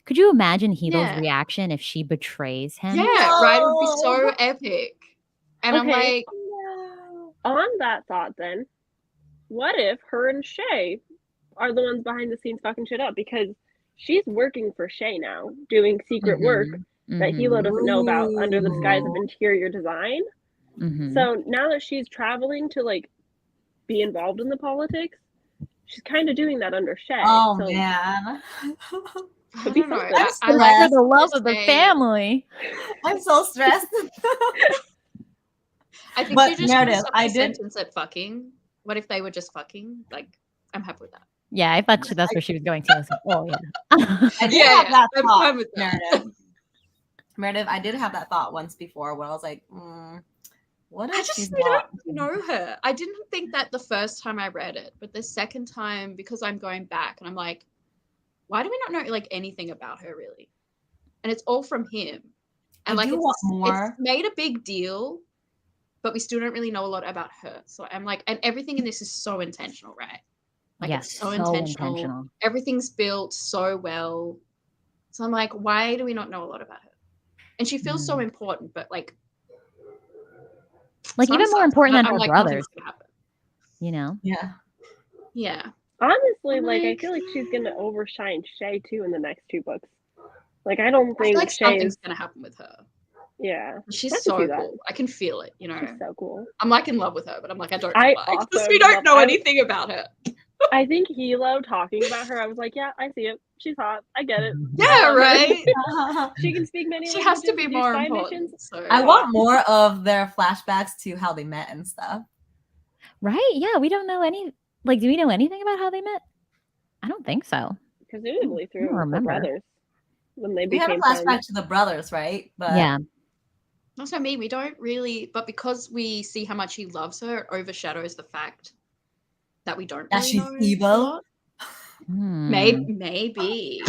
Could you imagine Hilo's reaction if she betrays him? Yeah, right. It would be so epic. And I'm like, on that thought, then, what if her and Shay are the ones behind the scenes fucking shit up? Because she's working for Shay now, doing secret work that Hilo doesn't know about under the skies of interior design. So now that she's traveling to like be involved in the politics, she's kind of doing that under Shay. Oh man. I don't know. I like for the love of the family. I'm so stressed. I think you just Meredith, I did sentence at fucking. What if they were just fucking? Like, I'm happy with that. Yeah, I thought that's where she was going to. I was like, oh yeah. I did have that thought, with Meredith. Meredith, I did have that thought once before where I was like, what if she's not? I don't know her. I didn't think that the first time I read it, but the second time, because I'm going back and I'm like, why do we not know like anything about her really? And it's all from him. And like it's made a big deal, but we still don't really know a lot about her. So I'm like, and everything in this is so intentional, right? Like it's so intentional. Everything's built so well. So I'm like, why do we not know a lot about her? And she feels so important, but like even more important than her brothers. You know? Yeah. Yeah. Honestly, like I feel like she's gonna overshine Shay too in the next 2 books. Like I don't think like something's gonna happen with her. Yeah, she's so cool. I can feel it. You know, she's so cool. I'm like in love with her, but I'm like I don't know why because we don't know anything about her. I think Hilo talking about her, I was like, yeah, I see it. She's hot. I get it. Yeah, right. She can speak many. She has to be more important. So. I want more of their flashbacks to how they met and stuff. Right? Yeah, we don't know any. Like, do we know anything about how they met? I don't think so. Presumably through the brothers when they became. We had a flashback to the brothers, right? But yeah. That's what I mean. We don't really, but because we see how much he loves her, it overshadows the fact that we don't. That really she's know evil. Maybe.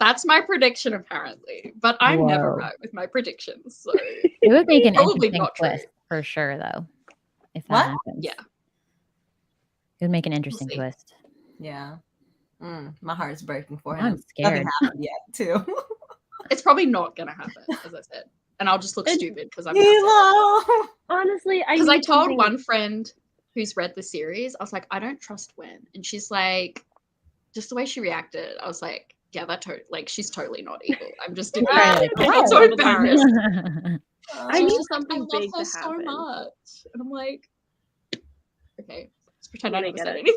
That's my prediction, apparently. But I'm never right with my predictions. So it would make an probably interesting not true. twist for sure, though. If that What? happens, Yeah. it would make an interesting see. twist. Yeah. My heart's breaking for I'm him. scared. Nothing happened yet, too. It's probably not gonna happen, as I said. And I'll just look stupid because I'm honestly, because I told one friend who's read the series, I was like, I don't trust Wen. And she's like, just the way she reacted, I was like, yeah, she's totally not evil. I'm just I'm so embarrassed. I need something big to happen so much. And I'm like, okay, let's pretend I never said anything.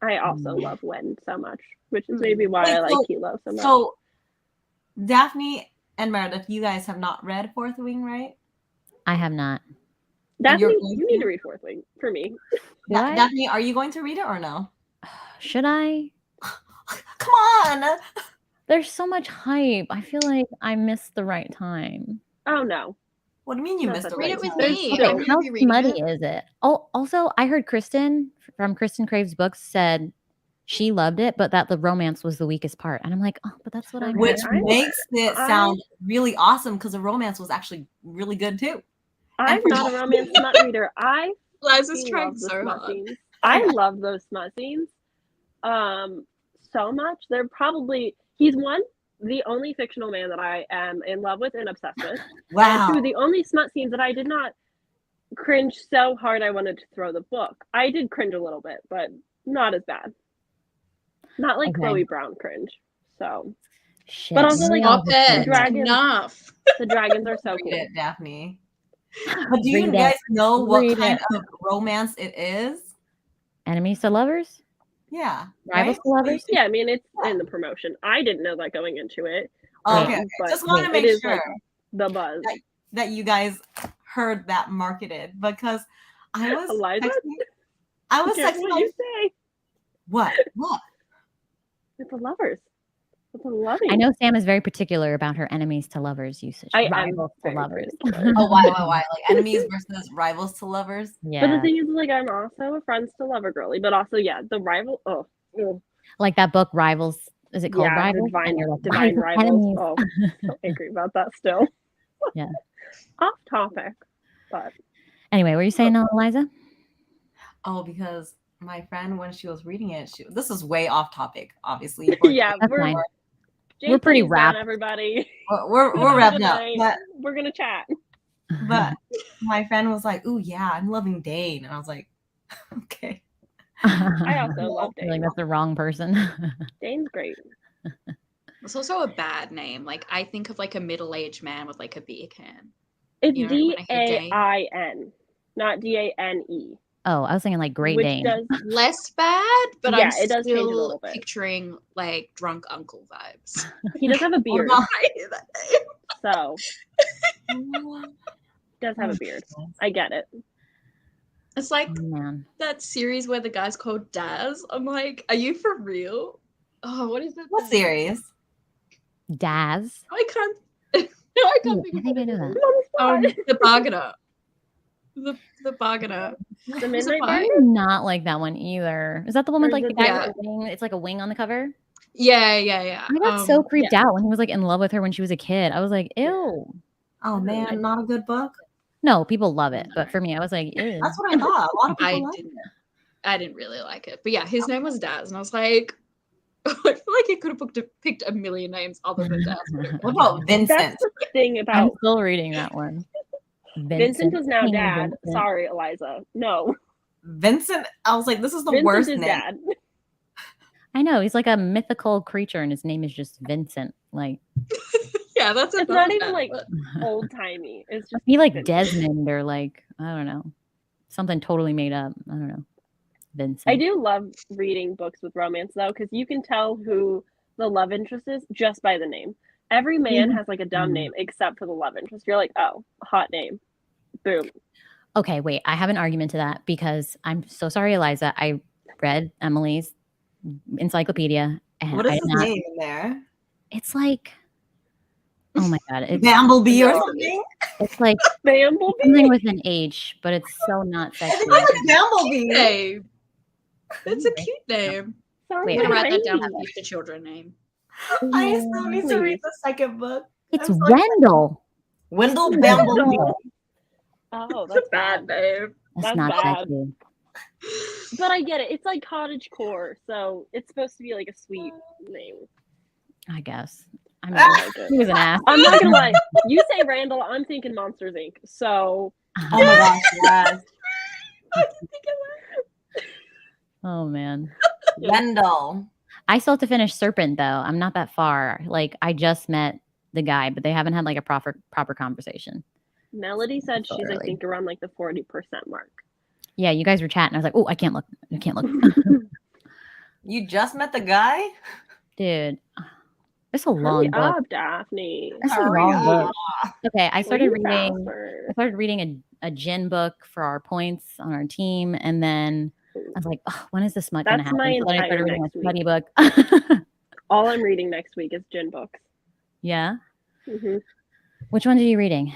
I also love Wen so much, which is maybe why I like Kilo so much. So, Daphne and Meredith, you guys have not read Fourth Wing, right? I have not. Daphne, you need to read Fourth Wing for me. Daphne, are you going to read it or no? Should I? Come on! There's so much hype. I feel like I missed the right time. Oh no. What do you mean you missed the read right it with time? me? Okay, how smutty is it? Oh, also, I heard Kristen from Kristen Crave's books said she loved it, but that the romance was the weakest part. And I'm like, oh, but that's what I heard. Which makes it sound really awesome because the romance was actually really good too. I'm not a romance smut reader. Liza's trying so hard. I love those smut scenes so much. He's the only fictional man that I am in love with and obsessed with. Wow. And the only smut scenes that I did not cringe so hard I wanted to throw the book. I did cringe a little bit, but not as bad. Not like Chloe Brown cringe. So Shit. But also like the dragons. Enough. The dragons are so Read cool. it, Daphne. But do you guys know what kind of romance it is? Enemies to lovers? Yeah. Rivals to lovers? Yeah, I mean it's in the promotion. I didn't know that going into it. Okay. But Just want to make sure like the buzz that you guys heard that marketed because I was Eliza? texting What you say? What? It's the lovers. It's the loving. I know Sam is very particular about her enemies to lovers usage. Rivals to lovers. Oh, why? Like enemies versus rivals to lovers? Yeah. But the thing is, like, I'm also a friends to lover girly, but also, yeah, the rival. Like that book, Rivals. Is it called Rivals? Divine Rivals. Oh, so angry about that still. Yeah. Off topic, but anyway, what were you saying, Eliza? Oh, because my friend, when she was reading it, this is way off topic, obviously. Yeah, we're pretty wrapped. Everybody, we're wrapped up. But we're gonna chat. But my friend was like, "Ooh, yeah, I'm loving Dane," and I was like, "Okay." I also love Dane. Like that's the wrong person. Dane's great. It's also a bad name. Like I think of like a middle-aged man with like a beer can. It's D-A-I-N, not D-A-N-E. Oh, I was thinking like Great Dane. Does less bad, but yeah, I'm it does change a still little bit. Picturing like drunk uncle vibes. He does have a beard. So does have a beard. I get it. It's like that series where the guy's called Daz. I'm like, are you for real? Oh, what is it? What series? Daz. I can't. I can't think I know that. The Bargainer. The Bargainer. The Midnight I Bargainer? do not like that one either. Is that the one with like the guy with the wing? It's like a wing on the cover. Yeah. I got so creeped out when he was like in love with her when she was a kid. I was like, ew. Oh man, not a good book. No, people love it, but for me, I was like, ew. That's what I thought. A lot of people liked it. I didn't really like it, but yeah, his name was Daz, and I was like, I feel like he could have picked a million names other than Daz. What about Vincent? That's the thing about. I'm still reading that one. Vincent is now dad. Vincent. Sorry, Eliza. No. Vincent, I was like, this is the worst name. Dad. I know he's like a mythical creature, and his name is just Vincent. Like, yeah, it's not even like old timey. It's just he like Desmond or like I don't know, something totally made up. I don't know. Vincent. I do love reading books with romance though, because you can tell who the love interest is just by the name. Every man has like a dumb name except for the love interest. You're like, oh, hot name. Boom. Okay, wait. I have an argument to that because I'm so sorry, Eliza. I read Emily's encyclopedia. And what is his name in there? It's like, oh my God. It's Bamblebee or something? It's like Bamblebee? Something with an H, but it's so not sexy. It's like Bamblebee. Name. It's a cute name. Sounds Wait, I'm gonna write that down great. for future children name. I still need to read Please. the second book. it's I'm so Wendell. Wendell Wendell. Bumblebee. Oh, It's that's a bad name. That's That's not bad. sexy. But I get it. It's like cottagecore, so it's supposed to be like a sweet name. I guess. I mean, I like it. he was an ass. I'm not gonna lie. You say Randall, I'm thinking Monsters Inc. So Oh my gosh, yes. Oh man. Wendell. I still have to finish Serpent though. I'm not that far. Like I just met the guy, but they haven't had like a proper conversation. Melody said So she's, I early. think, around like the 40% mark. Yeah, you guys were chatting. I was like, oh, I can't look. I can't look. You just met the guy? Dude, it's a Hurry long book. up, Daphne. It's a Hurry long up. book. Okay, I started Read reading. faster. I started reading a gin book for our points on our team, and then I was like, oh, when is the smut gonna That's happen? my So then I entire started reading a next smutty week. book. All I'm reading next week is gin books. Yeah. hmm Which ones are you reading?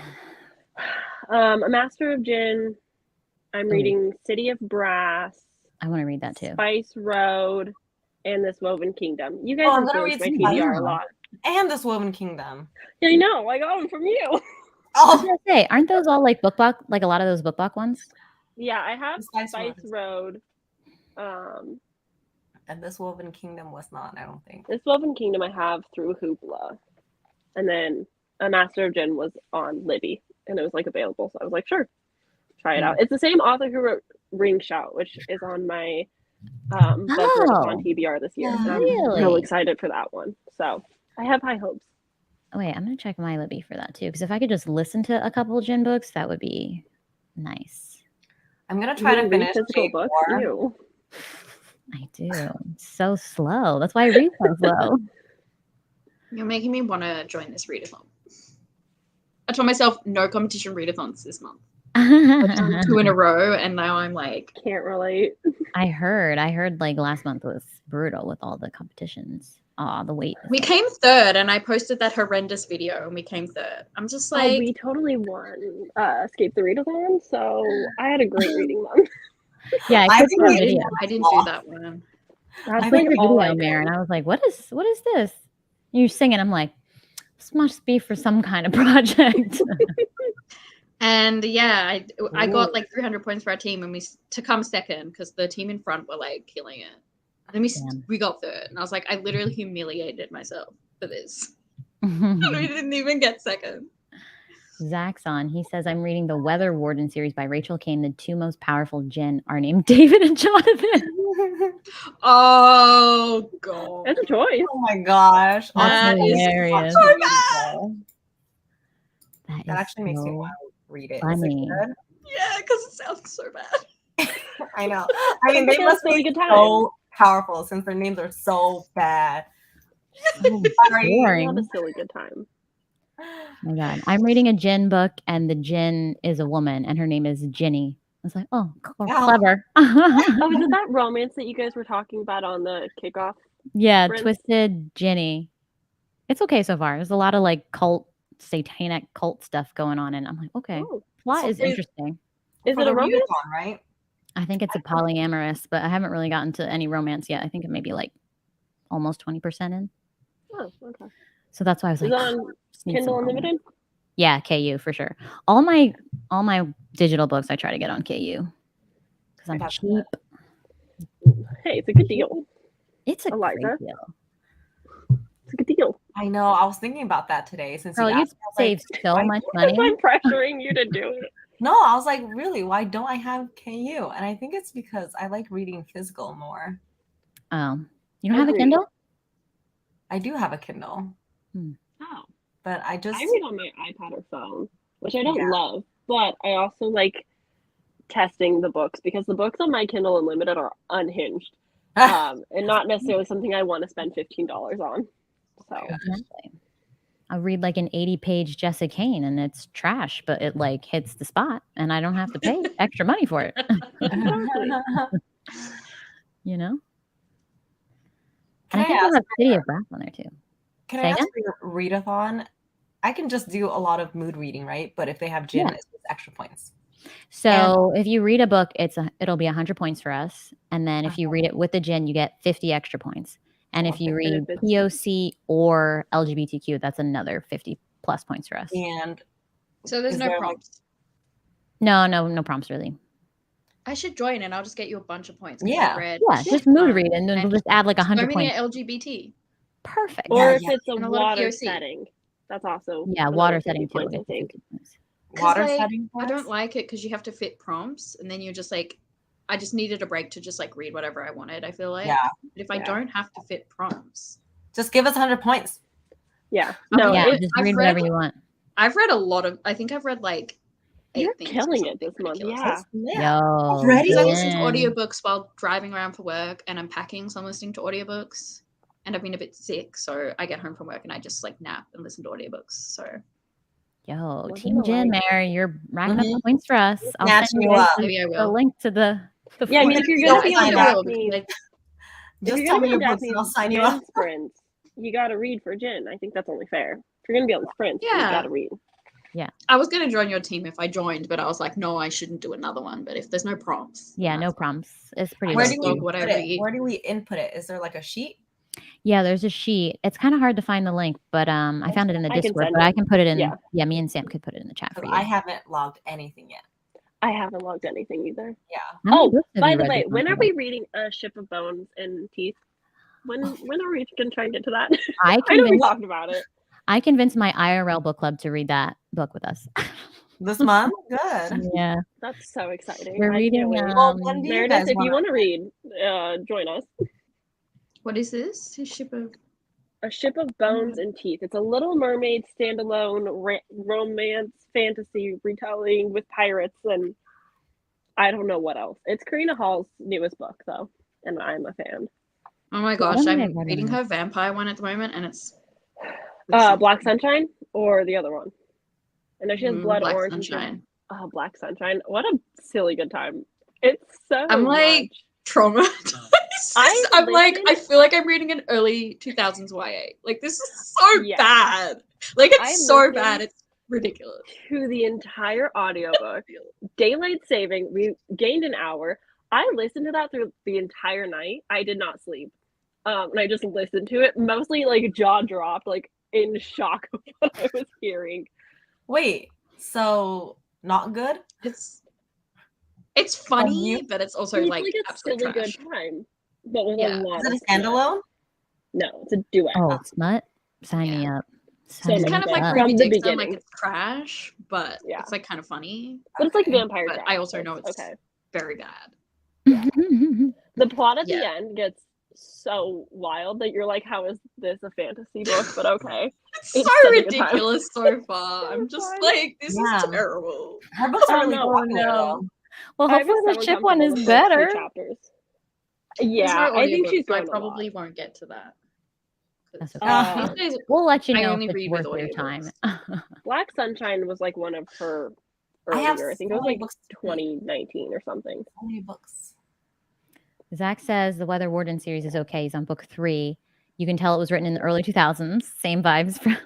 A Master of Gin. I'm Ooh. reading City of Brass, I want to read that too. Spice Road, and This Woven Kingdom. You guys Oh, I'm have gonna released my read TBR a Spice. lot. And This Woven Kingdom. I know. I got them from you. I was Oh, gonna say, aren't those all like book block? Like a lot of those book block ones? Yeah, I have Spice Spice Road. Road. And This Woven Kingdom was not, I don't think. This Woven Kingdom I have through Hoopla. And then A Master of Gin was on Libby. And it was like available. So I was like, sure. Try it out. It's the same author who wrote Ring Shout, which is on my on TBR this year. And I'm Really? real excited for that one. So I have high hopes. Oh, wait, I'm gonna check my Libby for that too. Because if I could just listen to a couple of gin books, that would be nice. I'm gonna try to read finish physical Jade books. 4. Ew. I do. It's so slow. That's why I read so slow. You're making me want to join this readathon. I told myself no competition readathons this month. I've done 2 in a row, and now I'm like, Can't relate. I heard like last month was brutal with all the competitions. Oh, the wait. we came third, and I posted that horrendous video, and we came third. I'm just like, We totally won Escape the Readathon, so I had a great reading month. Yeah, I I think clicked I the video. I didn't do that one. That's I like clicked the all video, I did. Mare, and I was like, what is this? You're singing. I'm like, this must be for some kind of project. And yeah, I got Ooh. like 300 points for our team, and to come second because the team in front were like killing it. Then we got third, and I was like, I literally humiliated myself for this. And we didn't even get second. Zach's on. He says, I'm reading the Weather Warden series by Rachel Kane. The 2 most powerful djinn are named David and Jonathan. Oh god, That's a choice. Oh my gosh. That Honestly, is hilarious. so bad. That That is actually makes me so want to read it. funny. Is it good? yeah, because it sounds so bad. I know. I mean, they Yeah, must it's a be good time. so powerful since their names are so bad. So Sorry. boring. Not a silly good time. Oh my God. I'm reading a djinn book, and the djinn is a woman, and her name is Ginny. I was like, oh, Yeah. clever. Oh, is it that romance that you guys were talking about on the kickoff? Yeah, Prince? Twisted Ginny. It's okay so far. There's a lot of like satanic cult stuff going on, and I'm like, okay, Oh, plot So is interesting. is For it a the romance? readathon, right? I think it's a polyamorous, but I haven't really gotten to any romance yet. I think it may be like almost 20% in. Oh, okay. So that's why I was Is like, it on just need Kindle some romance. Unlimited? Yeah, KU for sure. All my digital books I try to get on KU because I'm That's cheap. Hey, it's a good deal. It's a Eliza. great deal. It's a good deal. I know. I was thinking about that today since Girl, you you asked. I was like, save so why- much money. I'm pressuring you to do it. No, I was like, really? Why don't I have KU? And I think it's because I like reading physical more. Oh, you don't have a Agreed. Kindle? I do have a Kindle, Oh. but I just I read on my iPad or phone, which I don't Yeah. love, but I also like testing the books because the books on my Kindle Unlimited are unhinged and not necessarily something I want to spend $15 on. So Exactly. I read like an 80-page Jessica Kane, and it's trash, but it like hits the spot, and I don't have to pay extra money for it. exactly. You know? Can And I I think we'll ask have City of Brass on there too. Can Say I ask again? for your readathon? I can just do a lot of mood reading, right? But if they have gin, Yeah. it's just extra points. So if you read a book, it'll be 100 points for us. And then if you read it with the gin, you get 50 extra points. And if you read POC or LGBTQ, that's another 50 plus points for us. And so there's no prompts. No prompts really. I should join and I'll just get you a bunch of points. Yeah, just mood read and then we'll just add like 100 points. LGBT. Perfect. Or if it's a water setting, that's also water setting too. Points, I think. Water setting. I don't like it because you have to fit prompts, and then you're just like, I just needed a break to just like read whatever I wanted. I feel like, but if I don't have to fit prompts, just give us 100 points. Yeah, just read whatever you want. I've read a lot of. I think I've read like. You're killing it this month. Yeah. Already? I listen to audiobooks while driving around for work and I'm packing, so I'm listening to audiobooks. And I've been a bit sick, so I get home from work and I just like nap and listen to audiobooks. So Team Jen, Mary, you're racking up the points for us. I'll send you maybe I will. the link to the I mean, if you're gonna be on Daphne, just tell me your books and I'll sign you up. Sprint, you gotta read for Jen. I think that's only fair. If you're gonna be on the sprint, you gotta read. Yeah. I was going to join your team if I joined, but I was like, no, I shouldn't do another one. But if there's no prompts. Yeah, no prompts. It's pretty Where do we input it? Is there like a sheet? Yeah, there's a sheet. It's kind of hard to find the link, but I found it in the Discord, but I can put it in. Yeah, me and Sam could put it in the chat for you. I haven't logged anything yet. I haven't logged anything either. Yeah. Oh, by the way, when are we reading A Ship of Bones and Teeth? When are we going to try and get to that? I know we talked about it. I convinced my IRL book club to read that book with us. This month? Good. Yeah. That's so exciting. We're reading Meredith, if you want to read, join us. What is this? A Ship of Bones and Teeth. It's a Little Mermaid standalone romance fantasy retelling with pirates and I don't know what else. It's Karina Hall's newest book though, and I'm a fan. Oh my gosh, I'm reading her vampire one at the moment and it's Black Sunshine or the other one? I know she has Blood Black Orange. Sunshine. Oh, Black Sunshine. What a silly good time. It's so I'm like traumatized. I feel like I'm reading an early 2000s YA. Like this is so bad. Like it's so bad. It's ridiculous. To the entire audiobook. Daylight saving. We gained an hour. I listened to that through the entire night. I did not sleep. And I just listened to it, mostly like jaw dropped, like in shock of what I was hearing. Wait, so not good? It's funny, but it's also like a silly good time. But with a lot. Is it a standalone? No, it's a duet. Oh, Smut? Sign me up. So it's kind of like from the beginning, like it's trash, but it's like kind of funny. But it's like vampire. But I also know it's very bad. Yeah. The plot at the end gets so wild that you're like, how is this a fantasy book? But okay. It's so ridiculous so far. I'm just like, this is terrible. Her books are really popular. Well, hopefully the ship one is better. Yeah, I think she's going I probably won't get to that. That's okay. We'll let you know if it's worth your time. Black Sunshine was like one of her earlier. I think it was like 2019 or something. How many books? Zach says the Weather Warden series is okay. He's on book 3. You can tell it was written in the early 2000s. Same vibes from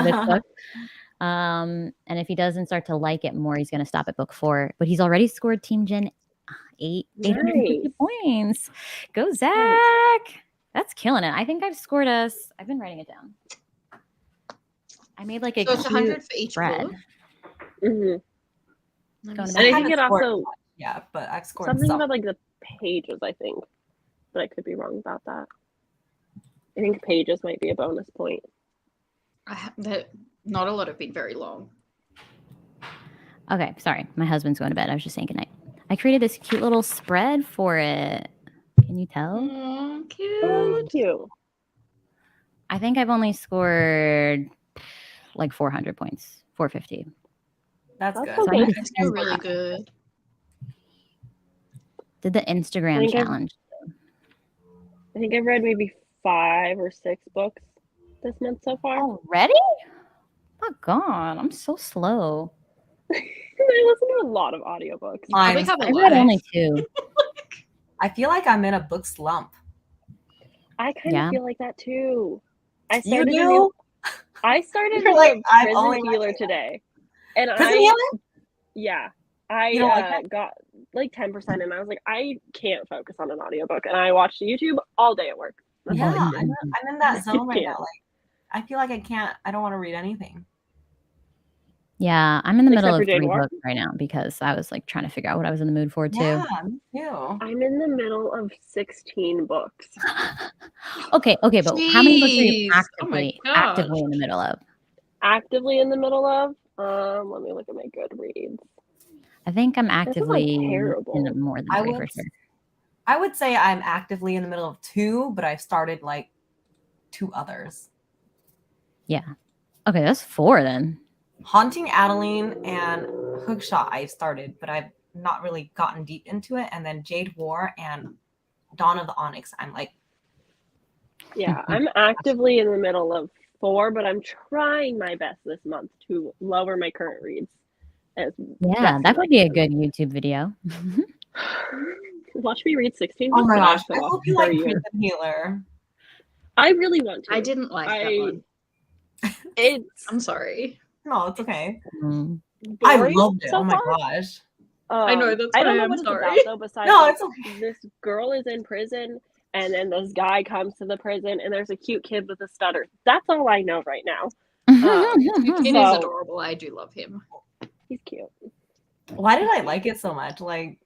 this book. And if he doesn't start to like it more, he's going to stop at book 4. But he's already scored Team Jen 850 points. Go, Zach. That's killing it. I think I've scored us. I've been writing it down. I made like a so it's 100 for each spread. book. And I think it also but I've scored something about like the pages, I think, but I could be wrong about that. I think pages might be a bonus point. Not a lot have been very long. Okay, sorry. My husband's going to bed. I was just saying goodnight. I created this cute little spread for it. Can you tell? Oh, cute. Oh, cute. I think I've only scored like 400 points, 450. That's good. Okay. That's really good. Did the Instagram challenge. I think I've read maybe 5 or 6 books this month so far. Already? Oh my God, I'm so slow. I listen to a lot of audiobooks. I read only 2. I feel like I'm in a book slump. I kind of feel like that too. I started Prison Healer today. And Prison Healer? Yeah. I You don't like it? got like 10% and I was like, I can't focus on an audiobook. And I watched YouTube all day at work. That's all I Yeah, did. I'm in that zone right now. Can't. Like, I feel like I don't want to read anything. Yeah, I'm in the middle Except for of Jade 3 War. books right now because I was like trying to figure out what I was in the mood for too. Yeah, me too. I'm in the middle of 16 books. Okay, but how many books are you Jeez. Oh my actively gosh. in the middle of? Actively in the middle of, let me look at my Goodreads. I think I'm It's not actively terrible. in more than I 3 would, for sure. I would say I'm actively in the middle of 2, but I've started like 2 others. Yeah. Okay, that's 4 then. Haunting Adeline and Hookshot I've started, but I've not really gotten deep into it. And then Jade War and Dawn of the Onyx, I'm like, Yeah, I'm actively in the middle of 4, but I'm trying my best this month to lower my current reads. Yeah, that would be a good YouTube video. Watch me read 16 oh books my that gosh, I've put I off hope you for like a year. Prison Healer. I really want to. I didn't like that one. I'm sorry. No, it's okay. I loved it. So oh my far. gosh. I know, that's I don't why know I'm what sorry. it's about though. Besides, No, like, it's okay. this girl is in prison, and then this guy comes to the prison, and there's a cute kid with a stutter. That's all I know right now. Kid is adorable. I do love him. He's cute. Why did I like it so much? Like,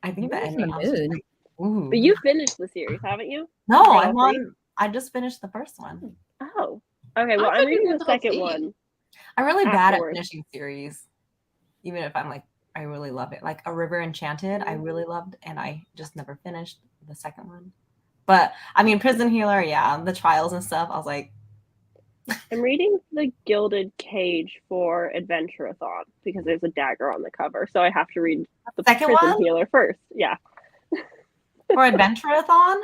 I think the ending. I was just like, ooh. But you finished the series, haven't you? No, I just finished the first one. Oh, okay. Well, I'm reading the second one. I'm really bad at afterwards. finishing series, even if I'm like, I really love it. Like A River Enchanted, I really loved, and I just never finished the second one. But I mean, Prison Healer, yeah, the trials and stuff. I was like, I'm reading The Gilded Cage for Adventure-a-thon because there's a dagger on the cover, so I have to read the second Prison one Healer first. Yeah. For Adventure-a-thon?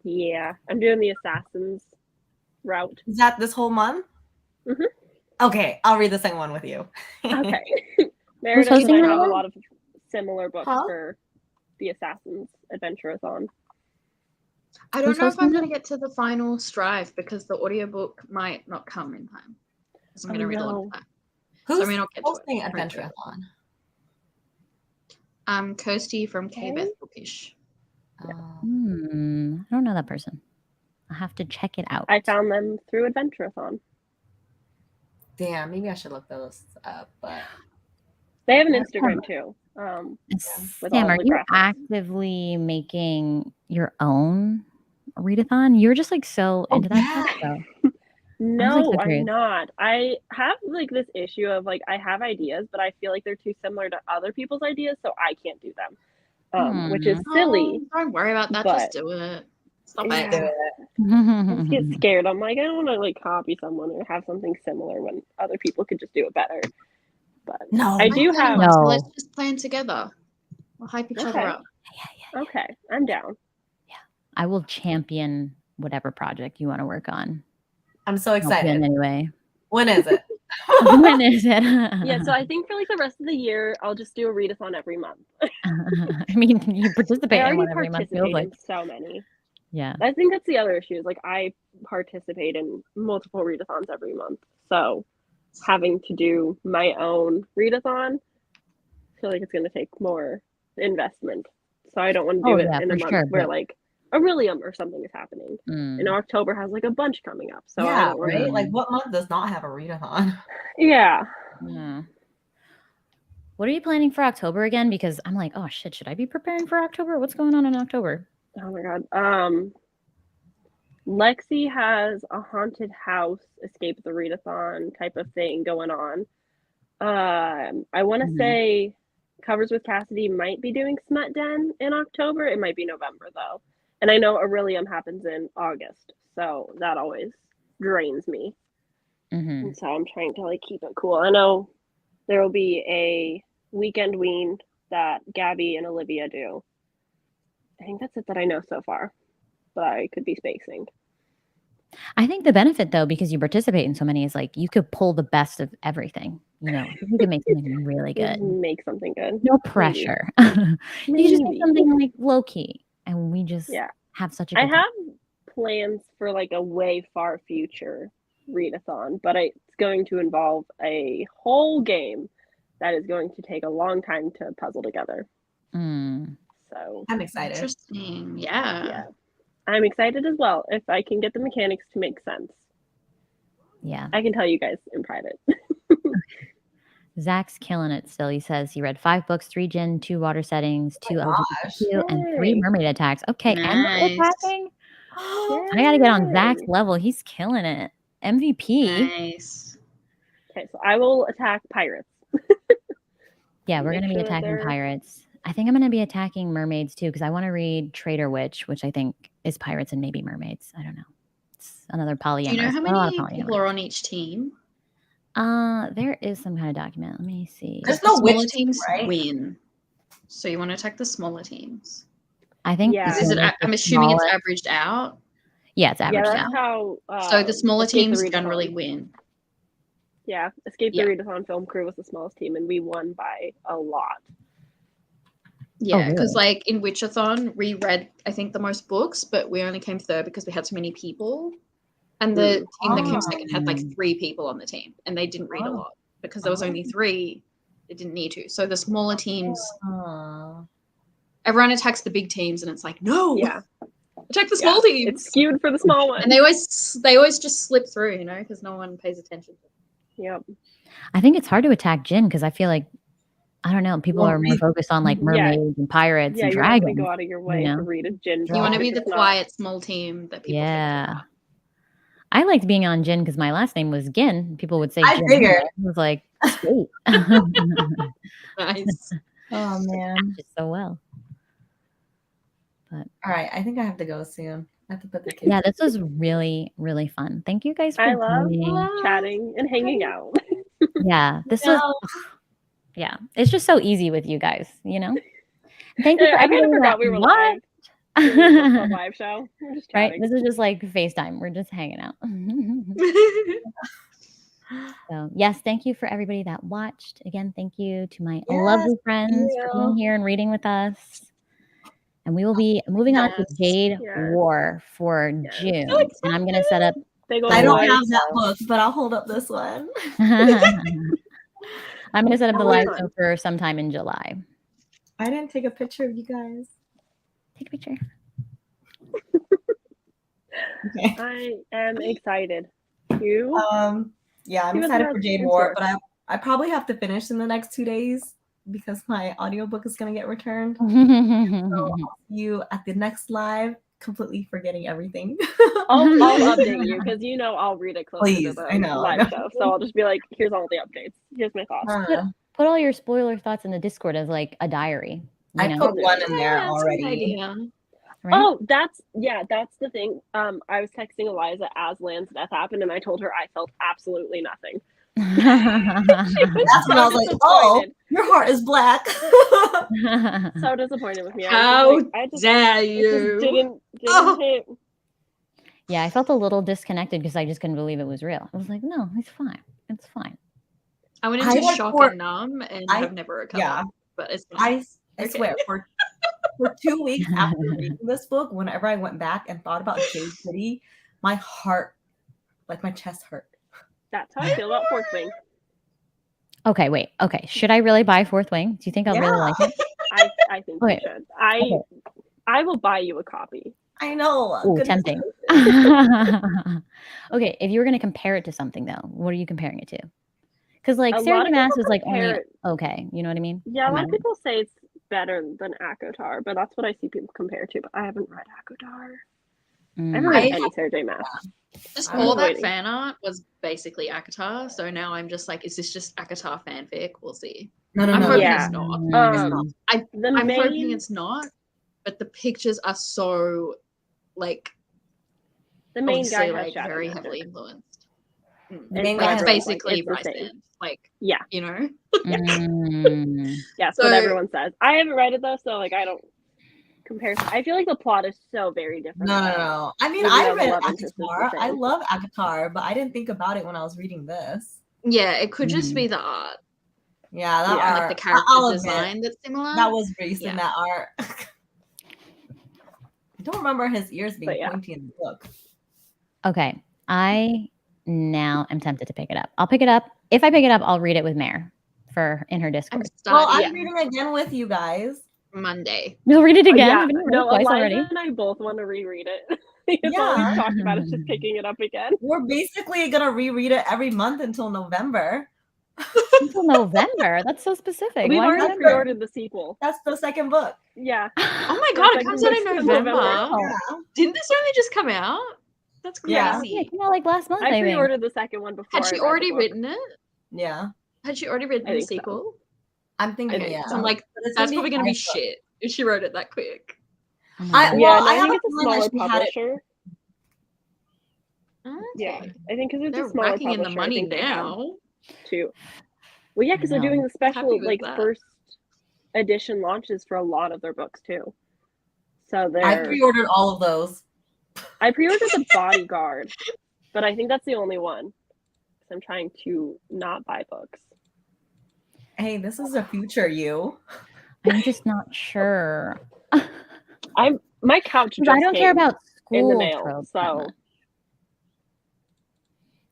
Yeah, I'm doing the Assassins route. Is that this whole month? Mm-hmm. Okay, I'll read the second one with you. Okay. Meredith and I have a lot of similar books for the Assassins Adventure-a-thon. I don't know if I'm going to get to the final strive because the audiobook might not come in time. So I'm going to read a lot of that. Who's hosting Adventure-a-thon? Kirsty from K-Beth Bookish. I don't know that person. I'll have to check it out. I found them through Adventure-a-thon. Damn, maybe I should look those up, but they have an Instagram too. Sam, are you actively making your own readathon? You're just like so into that stuff though. No, I'm not. I have like this issue of like I have ideas, but I feel like they're too similar to other people's ideas, so I can't do them. Which is silly. Don't worry about that. Just do it. Stop it. I just get scared. I'm like, I don't want to like copy someone or have something similar when other people could just do it better. But no, I do have. So let's just plan together. We'll hype each other up. Yeah. Okay, I'm down. Yeah, I will champion whatever project you want to work on. I'm so excited. Anyway, when is it? When is it? Yeah, so I think for like the rest of the year, I'll just do a readathon every month. I mean, you participate in one every month. Feels like so many. Yeah, I think that's the other issue. Is like I participate in multiple readathons every month, so having to do my own readathon, I feel like it's going to take more investment. So I don't want to do it in a month where like a William or something is happening. And October has like a bunch coming up. So yeah, right. Like what month does not have a readathon? Yeah. What are you planning for October again? Because I'm like, oh shit, should I be preparing for October? What's going on in October? Oh my god. Lexi has a haunted house escape the readathon type of thing going on. I want to say Covers with Cassidy might be doing Smut Den in October. It might be November though. And I know Aurelium happens in August, so that always drains me. And so I'm trying to like keep it cool. I know there will be a weekend ween that Gabby and Olivia do. I think that's it that I know so far, but I could be spacing. I think the benefit though, because you participate in so many, is like you could pull the best of everything. You know, you could make something really good. Make something good. No pressure. You just make something like low key, and we just have such a. I have plans for like a way far future readathon, but it's going to involve a whole game that is going to take a long time to puzzle together. Mm. So I'm excited. Interesting. Yeah. I'm excited as well if I can get the mechanics to make sense. Yeah. I can tell you guys in private. Zach's killing it still. He says he read 5 books, 3 gin, 2 water settings, 2 LGBTQ, and 3 Yay. mermaid attacks. Okay, and Nice. attacking. I gotta get on Zach's level. He's killing it. MVP. Nice. Okay, so I will attack pirates. Yeah, we're Make gonna be sure that attacking they're- pirates. I think I'm gonna be attacking mermaids too because I want to read Trader Witch, which I think is pirates and maybe mermaids. I don't know. It's another polyamorous. Do you know how Not a lot of many people polyamorous. are on each team? There is some kind of document. Let me see. There's The no smaller witch team, teams right? win. So you want to attack the smaller teams. I think. Yeah. Is it? the I'm assuming it's smallest- averaged out. Yeah, it's Yeah, averaged that's out. how. So the smaller Escape the teams Readathon. generally win. Yeah, Escape Yeah. the Readathon Film Crew was the smallest team, and we won by a lot. Yeah, because really? like in Witchathon, we read I think the most books, but we only came third because we had so many people. And the team that came second had like 3 people on the team, and they didn't read a lot because there was only 3. They didn't need to. So the smaller teams, everyone attacks the big teams, and it's like, no, Yeah, attack the small teams. it's skewed for the small one. And they always just slip through, you know, because no one pays attention. Yep. I think it's hard to attack Jin because I feel like I don't know. People are more focused on like mermaids and pirates Yeah, and you're not dragons. gonna go out of your way you know? to read a gin. You want to book. be It's the just not- quiet small team that people. Yeah. I liked being on Jin because my last name was Gin. People would say I Jin. figured. I was like, sweet. Nice. Oh man. Just so well. But All right, I think I have to go soon. I have to put the kids. yeah, this was really, really fun. Thank you guys for I love joining. chatting and hanging out. Yeah, this was. Yeah, it's just so easy with you guys, you know. Thank you for I kind of everyone forgot that we were live. watched. A live show. We're just Right, chatting. this is just like FaceTime. We're just hanging out. So yes, thank you for everybody that watched. Again, thank you to my lovely friends for being here and reading with us. And we will be moving on to Jade War for June. And I'm gonna set up. I don't have that book, but I'll hold up this one. I'm gonna set up the live show for sometime in July. I didn't take a picture of you guys. Take a picture. Okay. I am excited. You? Yeah, I'm excited for Jade War, but I probably have to finish in the next 2 days because my audiobook is gonna get returned. So I'll see you at the next live, completely forgetting everything. I'll update you because you know I'll read it closer to the live show. So I'll just be like, here's all the updates. Here's my thoughts. Put all your spoiler thoughts in the Discord as like a diary. I put one in there already. Right? Oh, that's the thing. I was texting Eliza as Lan's death happened, and I told her I felt absolutely nothing. That's when I was like, "Oh, your heart is black." So disappointed with me. How dare you? Didn't hit. Yeah, I felt a little disconnected because I just couldn't believe it was real. I was like, no, it's fine. It's fine. I went into shock and numb and have never recovered. Yeah, but it's fine. I swear, for 2 weeks after reading this book, whenever I went back and thought about Jade City, my heart, like my chest hurt. That's how I feel about Fourth Wing. Okay, wait. Okay, should I really buy Fourth Wing? Do you think I'll really like it? I think you should. I will buy you a copy. I know. Ooh, tempting. Okay, if you were going to compare it to something, though, what are you comparing it to? Because like Sarah Maas is like only okay. You know what I mean? Yeah, a lot of people say it's better than ACOTAR, but that's what I see people compare to. But I haven't read ACOTAR. I haven't read any Sarah J. Maas. Just all that fan art was basically ACOTAR, so now I'm just like, is this just ACOTAR fanfic? We'll see. No. I'm hoping Yeah. it's not. I'm hoping it's not, but the pictures are so like the main guy has like very heavily influenced. It's basically Bryce, like yeah, you know. That's what everyone says. I haven't read it though, so like I don't compare. I feel like the plot is so very different. No. I mean, I read ACOTAR. I love ACOTAR, but I didn't think about it when I was reading this. Yeah, it could just be the art. Yeah, that art. Like the character design that's similar. That was Reese in that art. I don't remember his ears being pointy in the book. Okay, I now am tempted to pick it up. I'll pick it up. If I pick it up, I'll read it with Mare. in her Discord. Well, I'm Yeah. reading again with you guys. Monday. You'll read it again. Yeah, Haven't you read no, it twice Eliza already? and I both want to reread it. It's Yeah. all we've talked about is just picking it up again. We're basically gonna reread it every month until November. Until November. That's so specific. We've Why already November? pre-ordered the sequel. That's the second book. Yeah. Oh my The god, it second comes out in book's in November. November. Yeah. Didn't this only just come out? That's Yeah. crazy. Yeah, it came out like last month, I I think. pre-ordered the second one before. Had I she read the already book. written it? Yeah. Had she already written I the think so. sequel? I'm thinking, Okay, yeah. so I'm like, But it's that's probably gonna be 5 books. shit if she wrote it that quick. Oh my God. Yeah, Well, no, I I have think a it's a feeling that smaller she had it- publisher. Okay. Yeah, I think because it's They're a smaller racking in the publisher, I money think they have now. two. Well, yeah, because they're know. doing the special Happy with like that. first edition launches for a lot of their books too. So I they're. pre-ordered all of those. I pre-ordered the Bodyguard, but I think that's the only one. 'Cause I'm trying to not buy books. Hey, this is the future you. I'm just not sure. My couch just I don't care came about in the school mail, tropes that so much.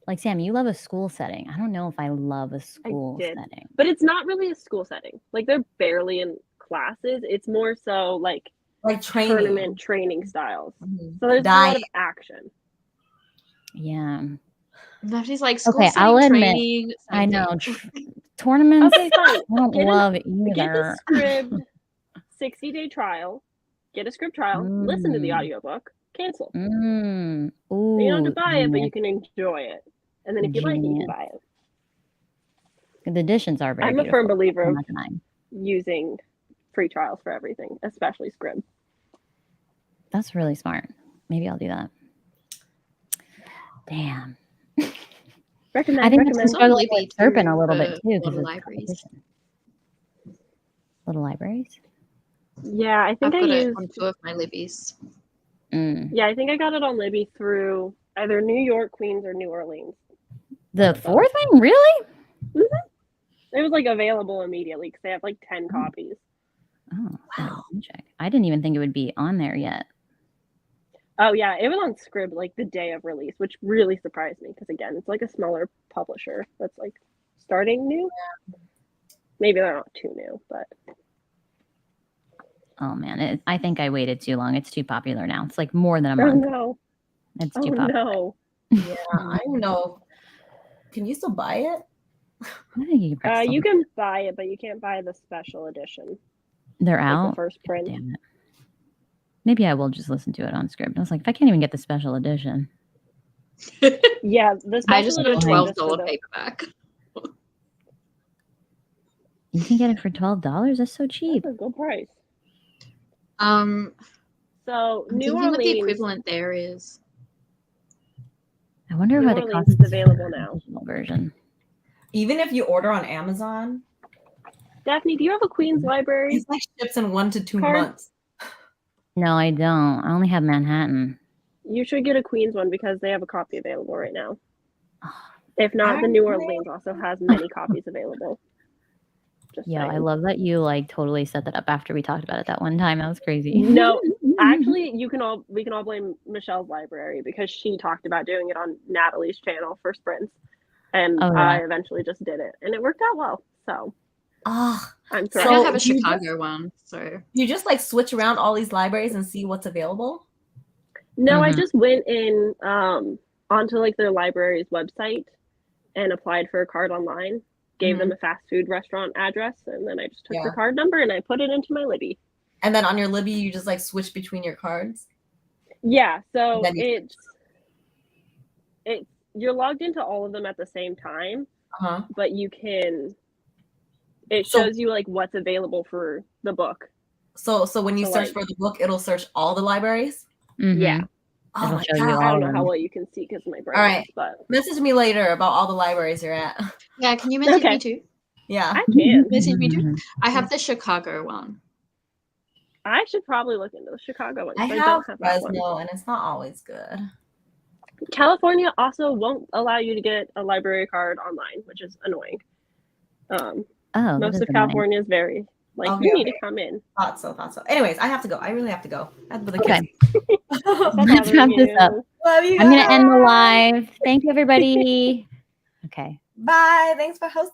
Like Sam, you love a school setting. I don't know if I love a school did. setting. but it's not really a school setting. Like they're barely in classes. It's more so like Like training. tournament training styles. Mhm. So there's a lot of action. Yeah, She's like school Okay, setting, I'll admit, training. I same know. thing. Tournaments, Okay, fine. I don't Get love it Get the either. script 60-day trial. Get a script trial. Listen to the Mm. audiobook. Cancel. Mm. So you don't have Ooh, to buy it, but genius. you can enjoy it. And then if you like it, you Genius. can buy it. The editions are very I'm a beautiful. firm believer I'm of not denying. using free trials for everything, especially Scrib. That's really smart. Maybe I'll do that. Damn. Recommend. I think recommend. it's struggling Libby with Serpent a too, little for bit too because little of libraries. competition. Little libraries. Yeah, I I've think I got it used. on 2 of my Libby's. Yeah, I think I got it on Libby through either New York, Queens, or New Orleans. The fourth one, really? It was like available immediately because they have like 10 copies. Oh, wow. Check. I didn't even think it would be on there yet. Oh yeah, it was on Scrib like the day of release, which really surprised me because again, it's like a smaller publisher that's like starting new. Maybe they're not too new, but Oh man, I think I waited too long. It's too popular now. It's like more than a oh month. no, It's oh too popular. no. Yeah, I don't know. Can you still buy it? I think you can You can buy it, but you can't buy the special edition. They're Like out. the first print. Damn it. Maybe I will just listen to it on Script. I was like, if I can't even get the special edition. Yeah, the special I just got a edition $12 just for the- paperback. You can get it for $12. That's so cheap. That's a good price. So I'm New thinking what the Orleans, equivalent there is. I wonder New what it Orleans costs. is available now. Original version. Even if you order on Amazon, Daphne, do you have a Queens library? it's like ships in 1 to 2 Card? months. No, I don't. I only have Manhattan. You should get a Queens one because they have a copy available right now. If not, the I New know. Orleans also has many copies available. Just Yeah, I saying. love that you like totally set that up after we talked about it that one time. That was crazy. No, actually, we can all blame Michelle's library because she talked about doing it on Natalie's channel for sprints, and Oh, yeah. I eventually just did it, and it worked out well. So Ah, I'm I thrilled. don't have a you Chicago one, so you just like switch around all these libraries and see what's available? No, I Mhm. just went in onto like their library's website and applied for a card online. Gave them a fast food restaurant address, and then I just took the Yeah. card number and I put it into my Libby. And then on your Libby, you just like switch between your cards. Yeah, so Then you it's you're logged into all of them at the same time, Uh-huh. but it So- shows you like what's available for the book. So when you So, search like- for the book, it'll search all the libraries. Mhm. Yeah. Oh It'll my show you God. all. I don't know of how them. well you can see because of my brain. All right. But Message me later about all the libraries you're at. yeah. Can you message Okay. me too? Yeah. I can. Message me too. Mhm. I have the Chicago one. I should probably look into the Chicago one. I 'cause have don't have that one. Fresno, and it's not always good. California also won't allow you to get a library card online, which is annoying. Oh, that Most is of annoying. California is very like Okay, you need okay. to come in. Thought so. Anyways, I have to go. I really have to go. That's for the Okay. kids. Stop Let's wrap bothering this up. you. Love you I'm gonna end the guys. live. Thank you, everybody. Okay. Bye. Thanks for hosting.